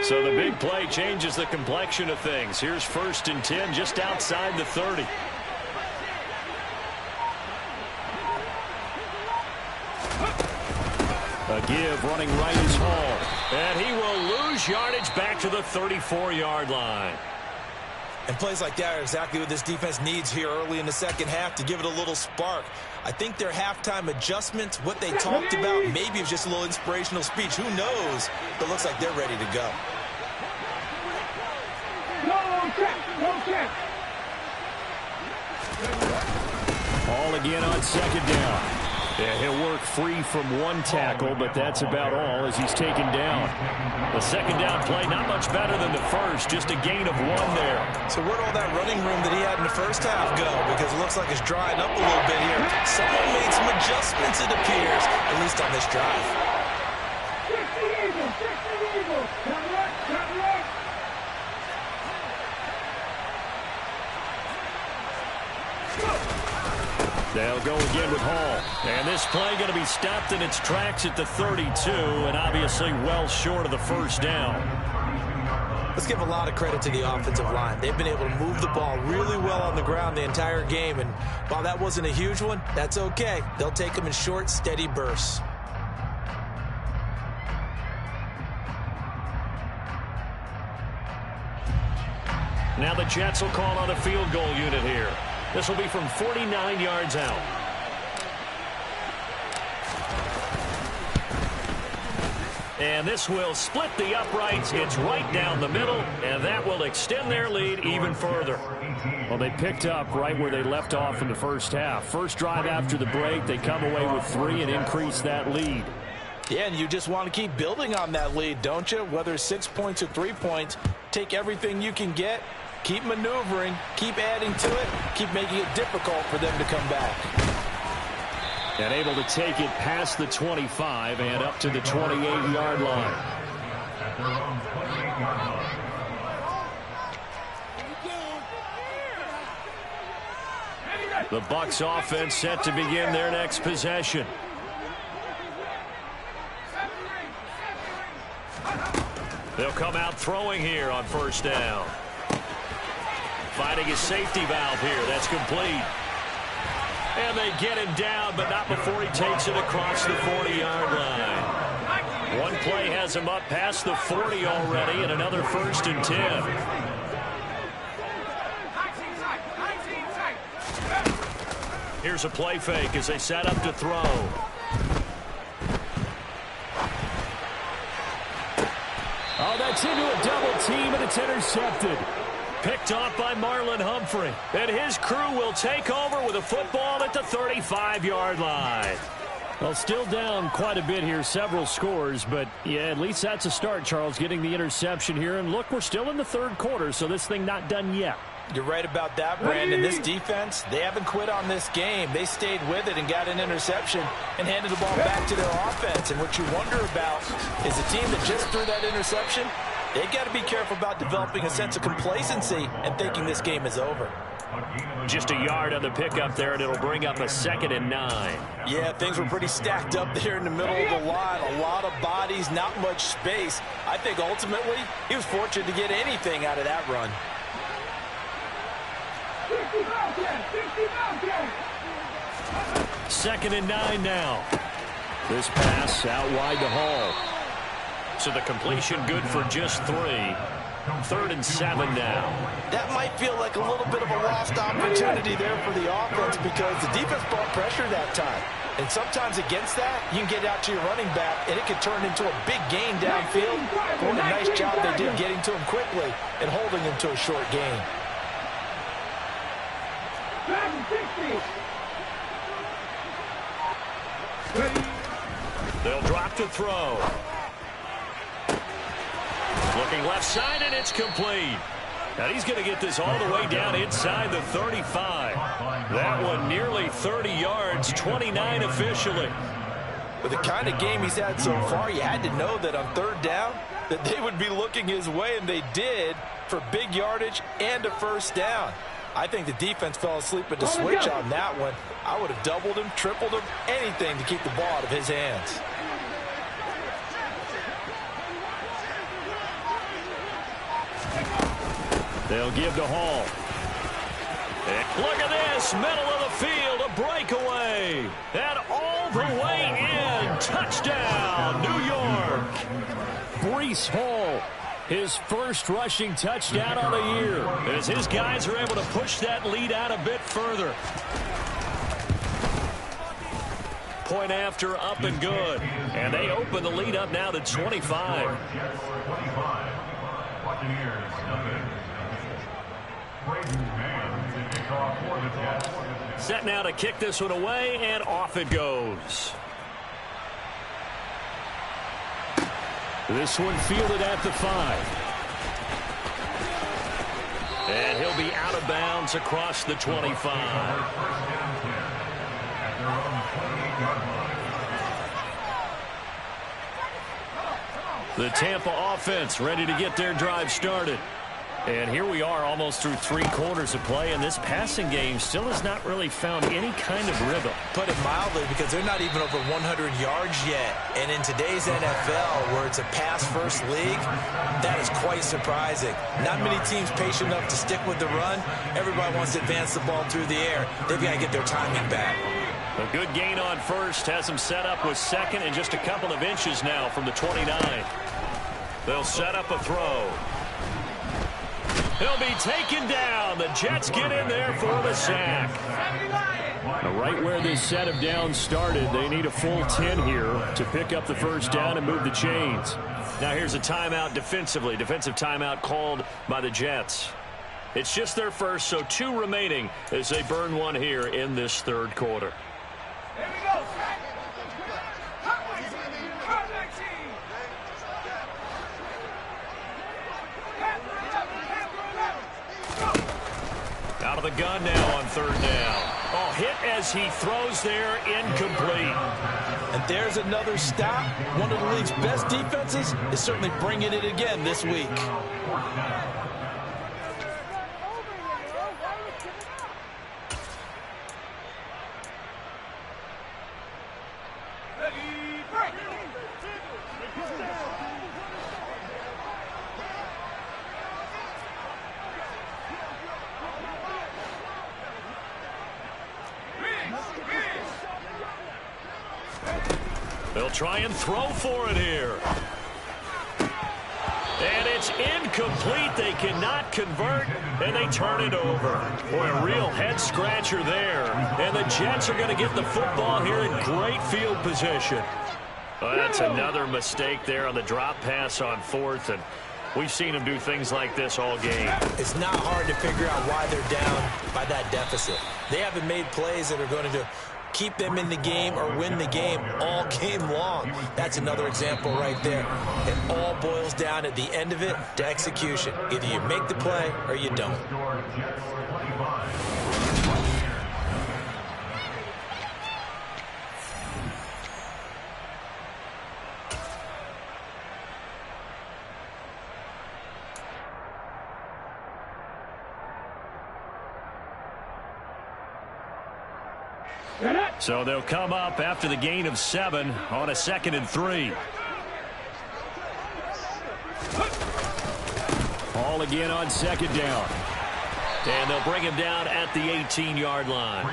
So the big play changes the complexion of things. Here's 1st and 10 just outside the 30. A give running right is Hall. And he will lose yardage back to the 34-yard line. And plays like that are exactly what this defense needs here early in the second half to give it a little spark. I think their halftime adjustments, what they talked about, maybe it was just a little inspirational speech. Who knows? But it looks like they're ready to go. No check. Hall again on 2nd down. Yeah, he'll work free from 1 tackle, but that's about all as he's taken down. The 2nd down play, not much better than the first, just a gain of 1 there. So where'd all that running room that he had in the first half go? Because it looks like it's drying up a little bit here. Someone made some adjustments, it appears, at least on this drive. 60 Eagles. Come right. They'll go again with Hall. And this play going to be stopped in its tracks at the 32, and obviously well short of the first down. Let's give a lot of credit to the offensive line. They've been able to move the ball really well on the ground the entire game, and while that wasn't a huge one, that's okay. They'll take them in short, steady bursts. Now the Jets will call on a field goal unit here. This will be from 49 yards out. And this will split the uprights. It's right down the middle, and that will extend their lead even further. Well, they picked up right where they left off in the first half. First drive after the break, they come away with 3 and increase that lead. Yeah, and you just want to keep building on that lead, don't you? Whether it's 6 points or 3 points, take everything you can get, keep maneuvering, keep adding to it, keep making it difficult for them to come back. And able to take it past the 25 and up to the 28-yard line. At their own 28-yard line. The Bucs offense set to begin their next possession. They'll come out throwing here on first down. Finding his safety valve here. That's complete. And they get him down, but not before he takes it across the 40-yard line. One play has him up past the 40 already, and another 1st and 10. Here's a play fake as they set up to throw. Oh, that's into a double team, and it's intercepted. Picked off by Marlon Humphrey. And his crew will take over with a football at the 35-yard line. Well, still down quite a bit here, several scores, but yeah, at least that's a start, Charles, getting the interception here. And look, we're still in the third quarter, so this thing not done yet. You're right about that, Brandon. This defense, they haven't quit on this game. They stayed with it and got an interception and handed the ball back to their offense. And what you wonder about is the team that just threw that interception, they've got to be careful about developing a sense of complacency and thinking this game is over. Just a yard on the pickup there, and it'll bring up a 2nd and 9. Yeah, things were pretty stacked up there in the middle of the line. A lot of bodies, not much space. I think ultimately he was fortunate to get anything out of that run. 2nd and 9 now. This pass out wide to Hall. So the completion good for just 3. 3rd and 7 now. That might feel like a little bit of a lost opportunity there for the offense because the defense brought pressure that time. And sometimes against that, you can get out to your running back, and it can turn into a big gain downfield. What a nice job they did getting to him quickly and holding him to a short gain. They'll drop to throw. Looking left side, and it's complete. Now he's going to get this all the way down inside the 35. That one nearly 30 yards, 29 officially. With the kind of game he's had so far, you had to know that on 3rd down that they would be looking his way, and they did for big yardage and a 1st down. I think the defense fell asleep at the switch on that one. I would have doubled him, tripled him, anything to keep the ball out of his hands. They'll give to Hall. And look at this, middle of the field, a breakaway. And all the way in, touchdown, New York. Breece Hall, his first rushing touchdown on the year. As his guys are able to push that lead out a bit further. Point after, up and good. And they open the lead up now to 25. Set now to kick this one away, and off it goes. This one fielded at the 5. And he'll be out of bounds across the 25. The Tampa offense ready to get their drive started. And here we are almost through 3 quarters of play, and this passing game still has not really found any kind of rhythm. Put it mildly, because they're not even over 100 yards yet. And in today's NFL, where it's a pass-first league, that is quite surprising. Not many teams patient enough to stick with the run. Everybody wants to advance the ball through the air. They've got to get their timing back. A good gain on first has them set up with 2nd and just a couple of inches now from the 29. They'll set up a throw. He'll be taken down. The Jets get in there for the sack. Now, right where this set of downs started, they need a full 10 here to pick up the 1st down and move the chains. Now here's a timeout defensively. Defensive timeout called by the Jets. It's just their first, so 2 remaining as they burn one here in this 3rd quarter. Here we go. the gun now on third down. Oh, hit as he throws there, incomplete. And there's another stop. One of the league's best defenses is certainly bringing it again this week. They'll try and throw for it here. And it's incomplete. They cannot convert, and they turn it over. Boy, a real head-scratcher there. And the Jets are going to get the football here in great field position. Well, that's another mistake there on the drop pass on fourth, and we've seen them do things like this all game. It's not hard to figure out why they're down by that deficit. They haven't made plays that are going to keep them in the game or win the game all game long. That's another example right there. It all boils down at the end of it to execution. Either you make the play or you don't. So they'll come up after the gain of 7 on a 2nd and 3. Ball again on 2nd down. And they'll bring him down at the 18-yard line.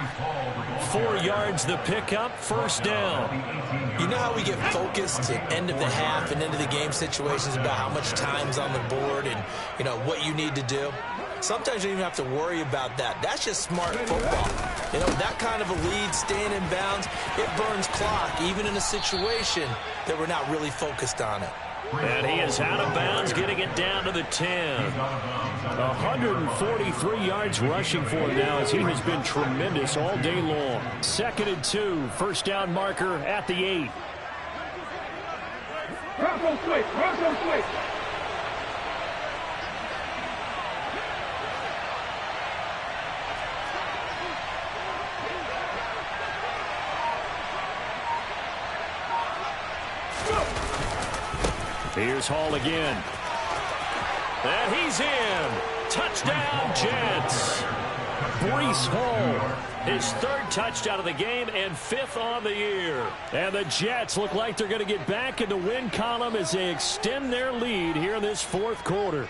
4 yards the pickup, first down. You know how we get focused at end of the half and end of the game situations about how much time's on the board and, you know, what you need to do? Sometimes you don't even have to worry about that. That's just smart football. You know, that kind of a lead, staying in bounds, it burns clock, even in a situation that we're not really focused on it. And he is out of bounds, getting it down to the 10. 143 yards rushing for him now as he has been tremendous all day long. 2nd and 2, first down marker at the 8. Bronco switch, Bronco switch. Here's Hall again. And he's in. Touchdown, Jets. Breece Hall. His 3rd touchdown of the game and 5th on the year. And the Jets look like they're going to get back in the win column as they extend their lead here in this 4th quarter.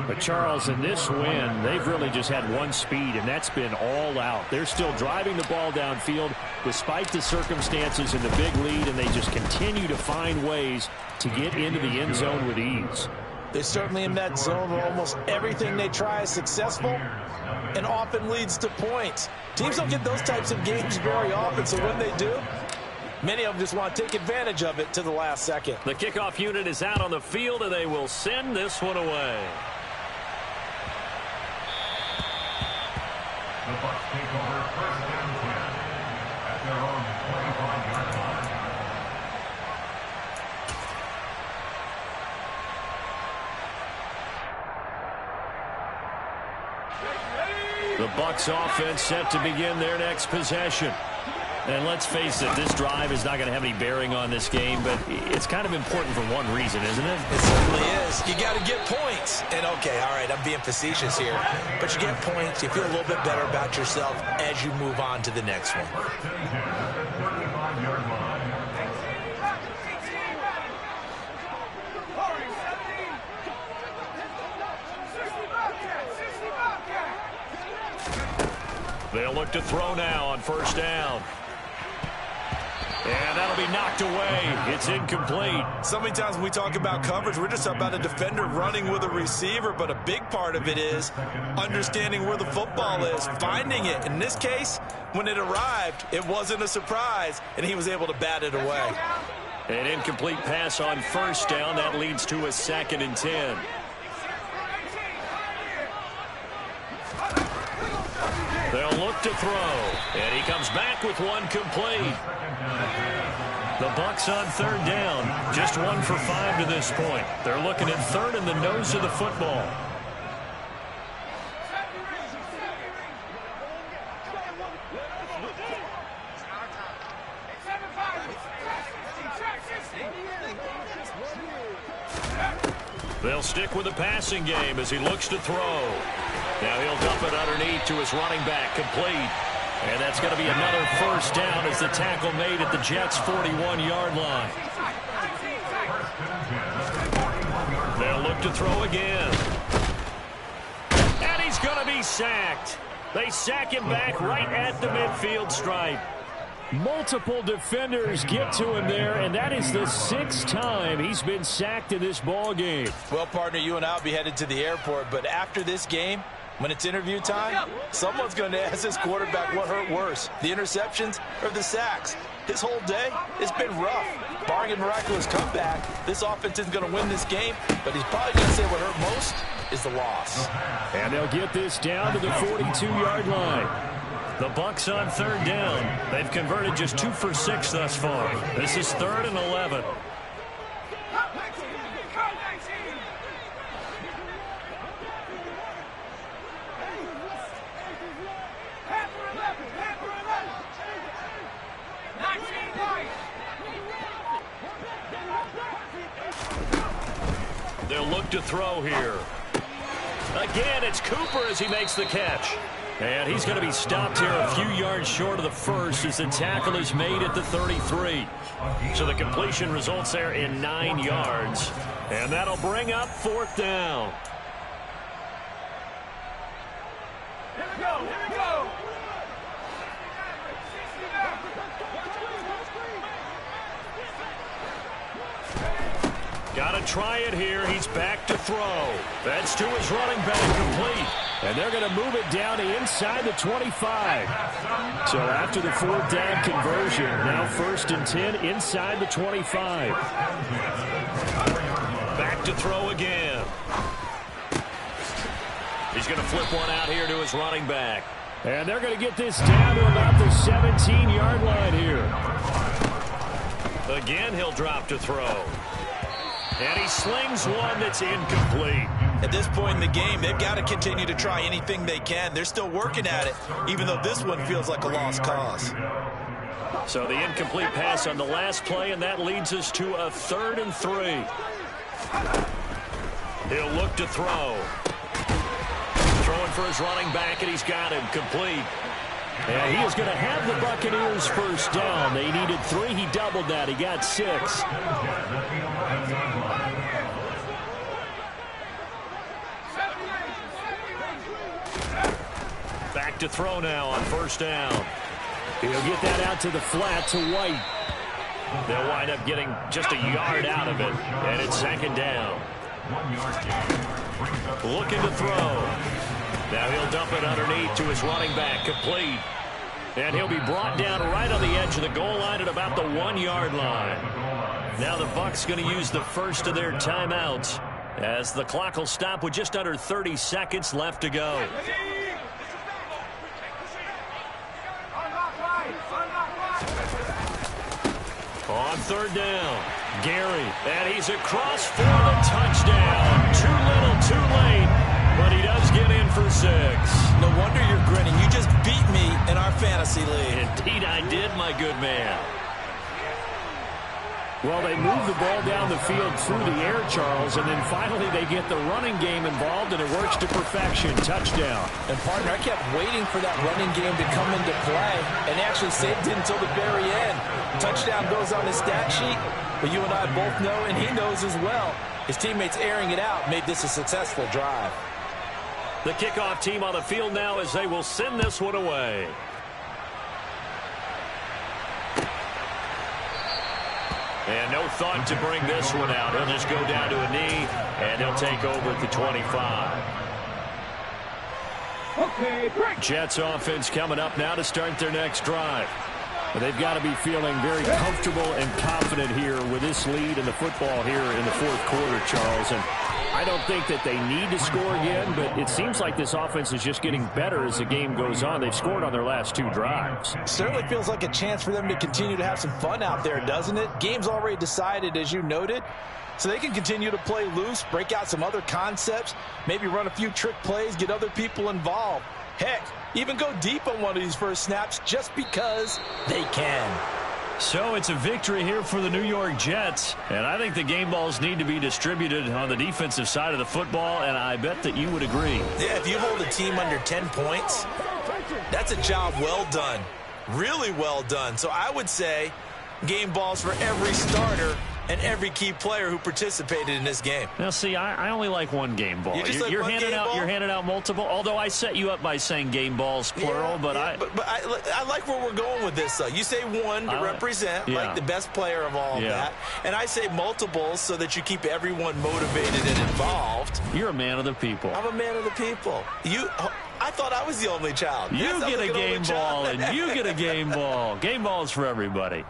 But, Charles, in this win, they've really just had one speed, and that's been all out. They're still driving the ball downfield despite the circumstances and the big lead, and they just continue to find ways to get into the end zone with ease. They're certainly in that zone where almost everything they try is successful and often leads to points. Teams don't get those types of games very often, so when they do, many of them just want to take advantage of it to the last second. The kickoff unit is out on the field, and they will send this one away. The Bucs take over first and 10 at their own 25-yard line. The Bucs offense set to begin their next possession. And let's face it, this drive is not going to have any bearing on this game, but it's kind of important for one reason, isn't it? It certainly is. You got to get points. And, okay, all right, I'm being facetious here. But you get points, you feel a little bit better about yourself as you move on to the next one. They'll look to throw now on first down. And that'll be knocked away. It's incomplete. So many times when we talk about coverage, we're just about a defender running with a receiver, but a big part of it is understanding where the football is, finding it. In this case, when it arrived, it wasn't a surprise, and he was able to bat it away. An incomplete pass on first down. That leads to a 2nd and 10. They'll look to throw, and he comes back with one complete. The Bucs on third down, just 1 for 5 to this point. They're looking at third in the nose of the football. They'll stick with the passing game as he looks to throw. Now he'll dump it underneath to his running back, complete. And that's going to be another first down as the tackle made at the Jets' 41-yard line. They'll look to throw again. And he's going to be sacked. They sack him back right at the midfield stripe. Multiple defenders get to him there, and that is the 6th time he's been sacked in this ball game. Well, partner, you and I will be headed to the airport, but after this game, when it's interview time, someone's going to ask this quarterback what hurt worse, the interceptions or the sacks. His whole day, it's been rough. Barring a miraculous comeback, this offense isn't going to win this game, but he's probably going to say what hurt most is the loss. And they'll get this down to the 42-yard line. The Bucs on 3rd down. They've converted just 2 for 6 thus far. This is 3rd and 11. They'll look to throw here. Again, it's Cooper as he makes the catch. And he's going to be stopped here a few yards short of the first as the tackle is made at the 33. So the completion results there in 9 yards. And that'll bring up 4th down. Here we go, here we go. Got to try it here. He's back to throw. That's to his running back, complete. And they're going to move it down to inside the 25. So after the 4th down conversion, now 1st and 10 inside the 25. Back to throw again. He's going to flip one out here to his running back. And they're going to get this down to about the 17-yard line here. Again, he'll drop to throw. And he slings one that's incomplete. At this point in the game, they've got to continue to try anything they can. They're still working at it, even though this one feels like a lost cause. So the incomplete pass on the last play, and that leads us to a 3rd and 3. He'll look to throw. Throwing for his running back, and he's got him complete. And he is going to have the Buccaneers first down. They needed 3. He doubled that. He got 6. Back to throw now on 1st down. He'll get that out to the flat to White. They'll wind up getting just a yard out of it, and it's 2nd down. Looking to throw. Now he'll dump it underneath to his running back, complete. And he'll be brought down right on the edge of the goal line at about the 1-yard line. Now the Bucs going to use the first of their timeouts as the clock will stop with just under 30 seconds left to go. On 3rd down, Gary, and he's across for the touchdown. Too little, too late, but he does get in for 6. No wonder you're grinning. You just beat me in our fantasy league. Indeed I did, my good man. Well, they move the ball down the field through the air, Charles, and then finally they get the running game involved, and it works to perfection. Touchdown. And, partner, I kept waiting for that running game to come into play and actually saved it until the very end. Touchdown goes on his stat sheet, but you and I both know, and he knows as well, his teammates airing it out made this a successful drive. The kickoff team on the field now as they will send this one away. And no thought to bring this one out. He'll just go down to a knee, and he'll take over at the 25. Okay, break. Jets offense coming up now to start their next drive. They've got to be feeling very comfortable and confident here with this lead in the football here in the 4th quarter, Charles. And I don't think that they need to score again, but it seems like this offense is just getting better as the game goes on. They've scored on their last 2 drives. Certainly feels like a chance for them to continue to have some fun out there, doesn't it? Game's already decided, as you noted, so they can continue to play loose, break out some other concepts, maybe run a few trick plays, get other people involved. Heck, even go deep on one of these first snaps just because they can. So it's a victory here for the New York Jets, and I think the game balls need to be distributed on the defensive side of the football, and I bet that you would agree. Yeah, if you hold a team under 10 points, that's a job well done, really well done. So I would say game balls for every starter and every key player who participated in this game. Now, see, I only like one game ball. You're handing out multiple. Although I set you up by saying game balls plural, but I like where we're going with this. Though you say one to represent, like the best player of all that, and I say multiples so that you keep everyone motivated and involved. You're a man of the people. I'm a man of the people. I thought I was the only child. You get a game ball, and you get a game ball. Game balls for everybody.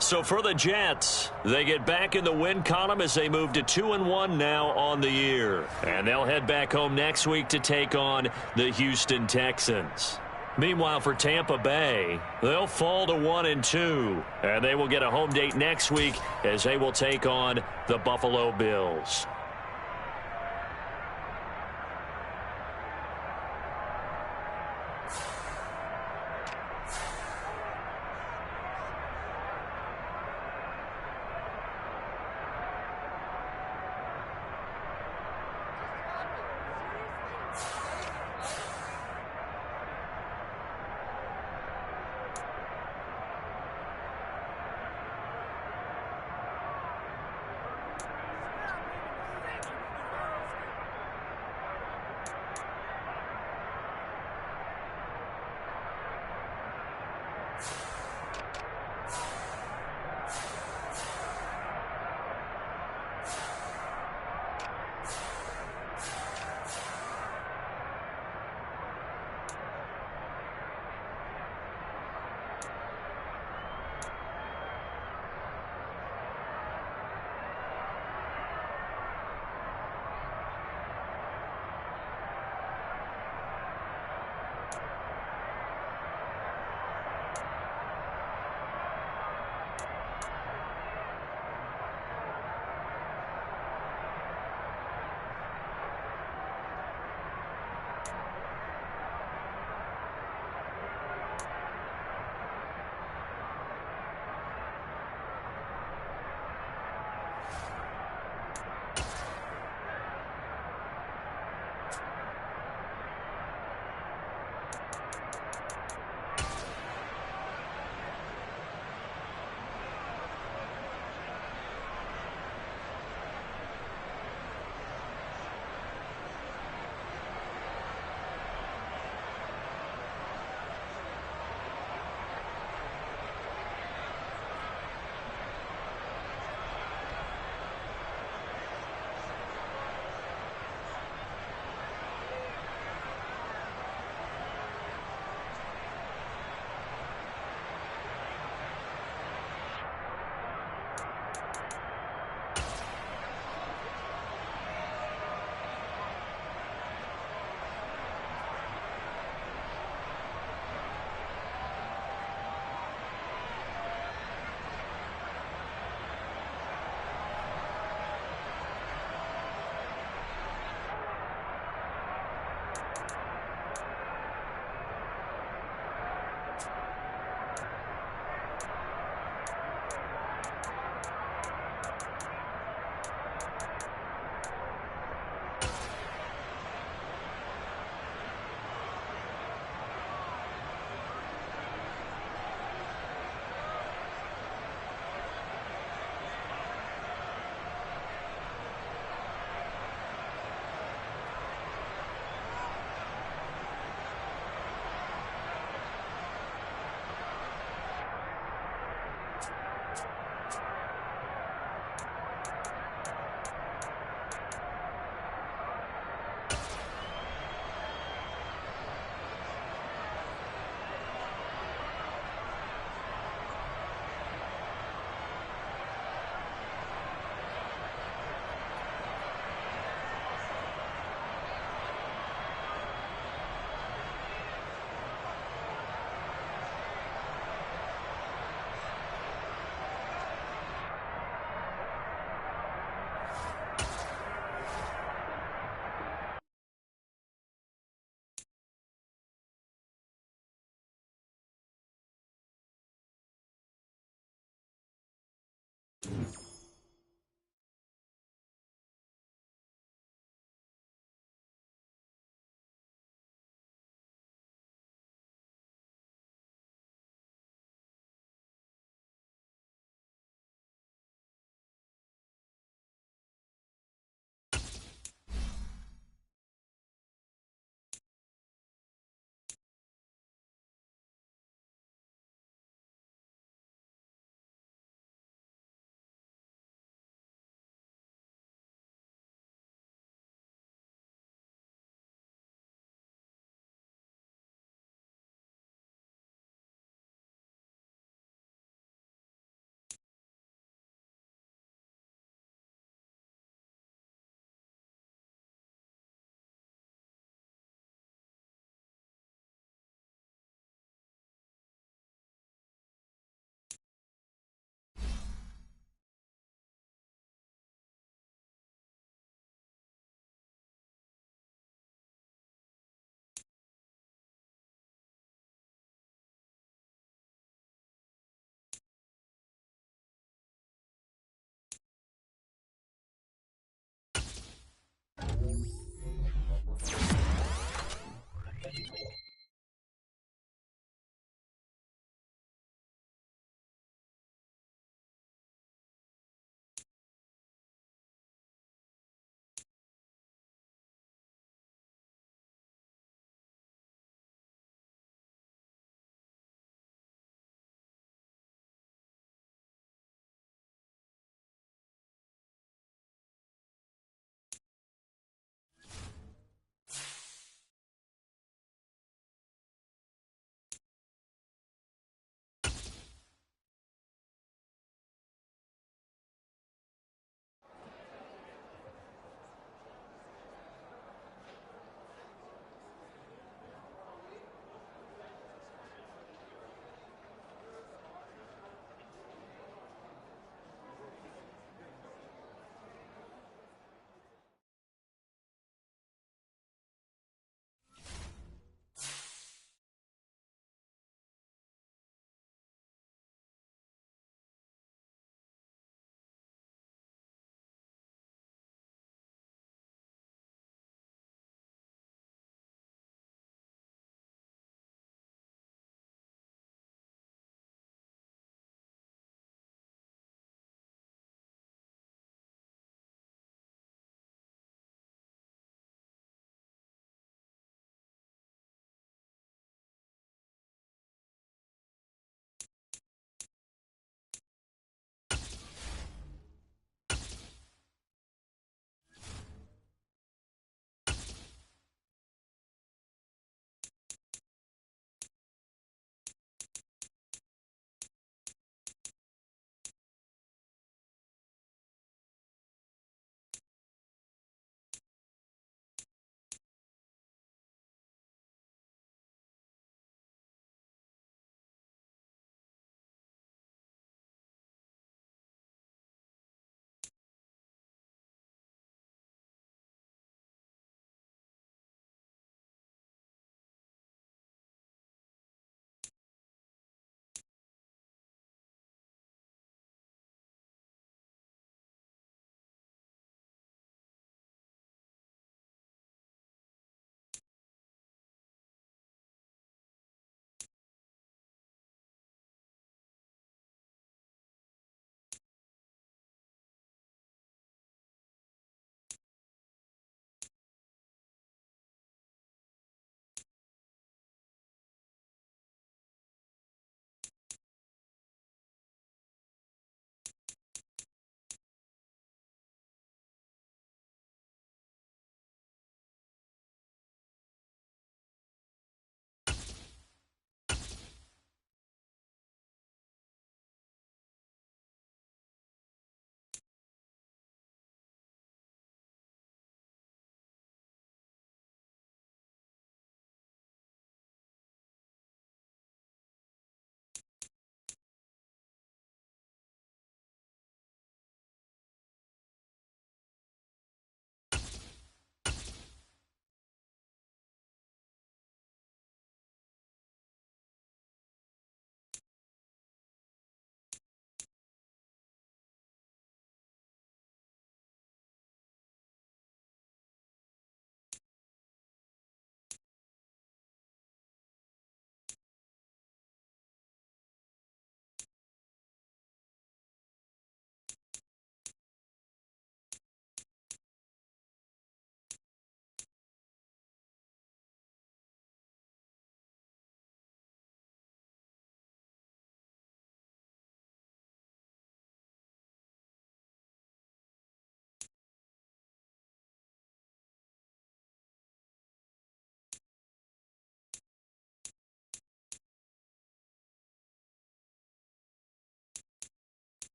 So for the Jets, they get back in the win column as they move to 2-1 now on the year. And they'll head back home next week to take on the Houston Texans. Meanwhile, for Tampa Bay, they'll fall to 1-2. And they will get a home date next week as they will take on the Buffalo Bills.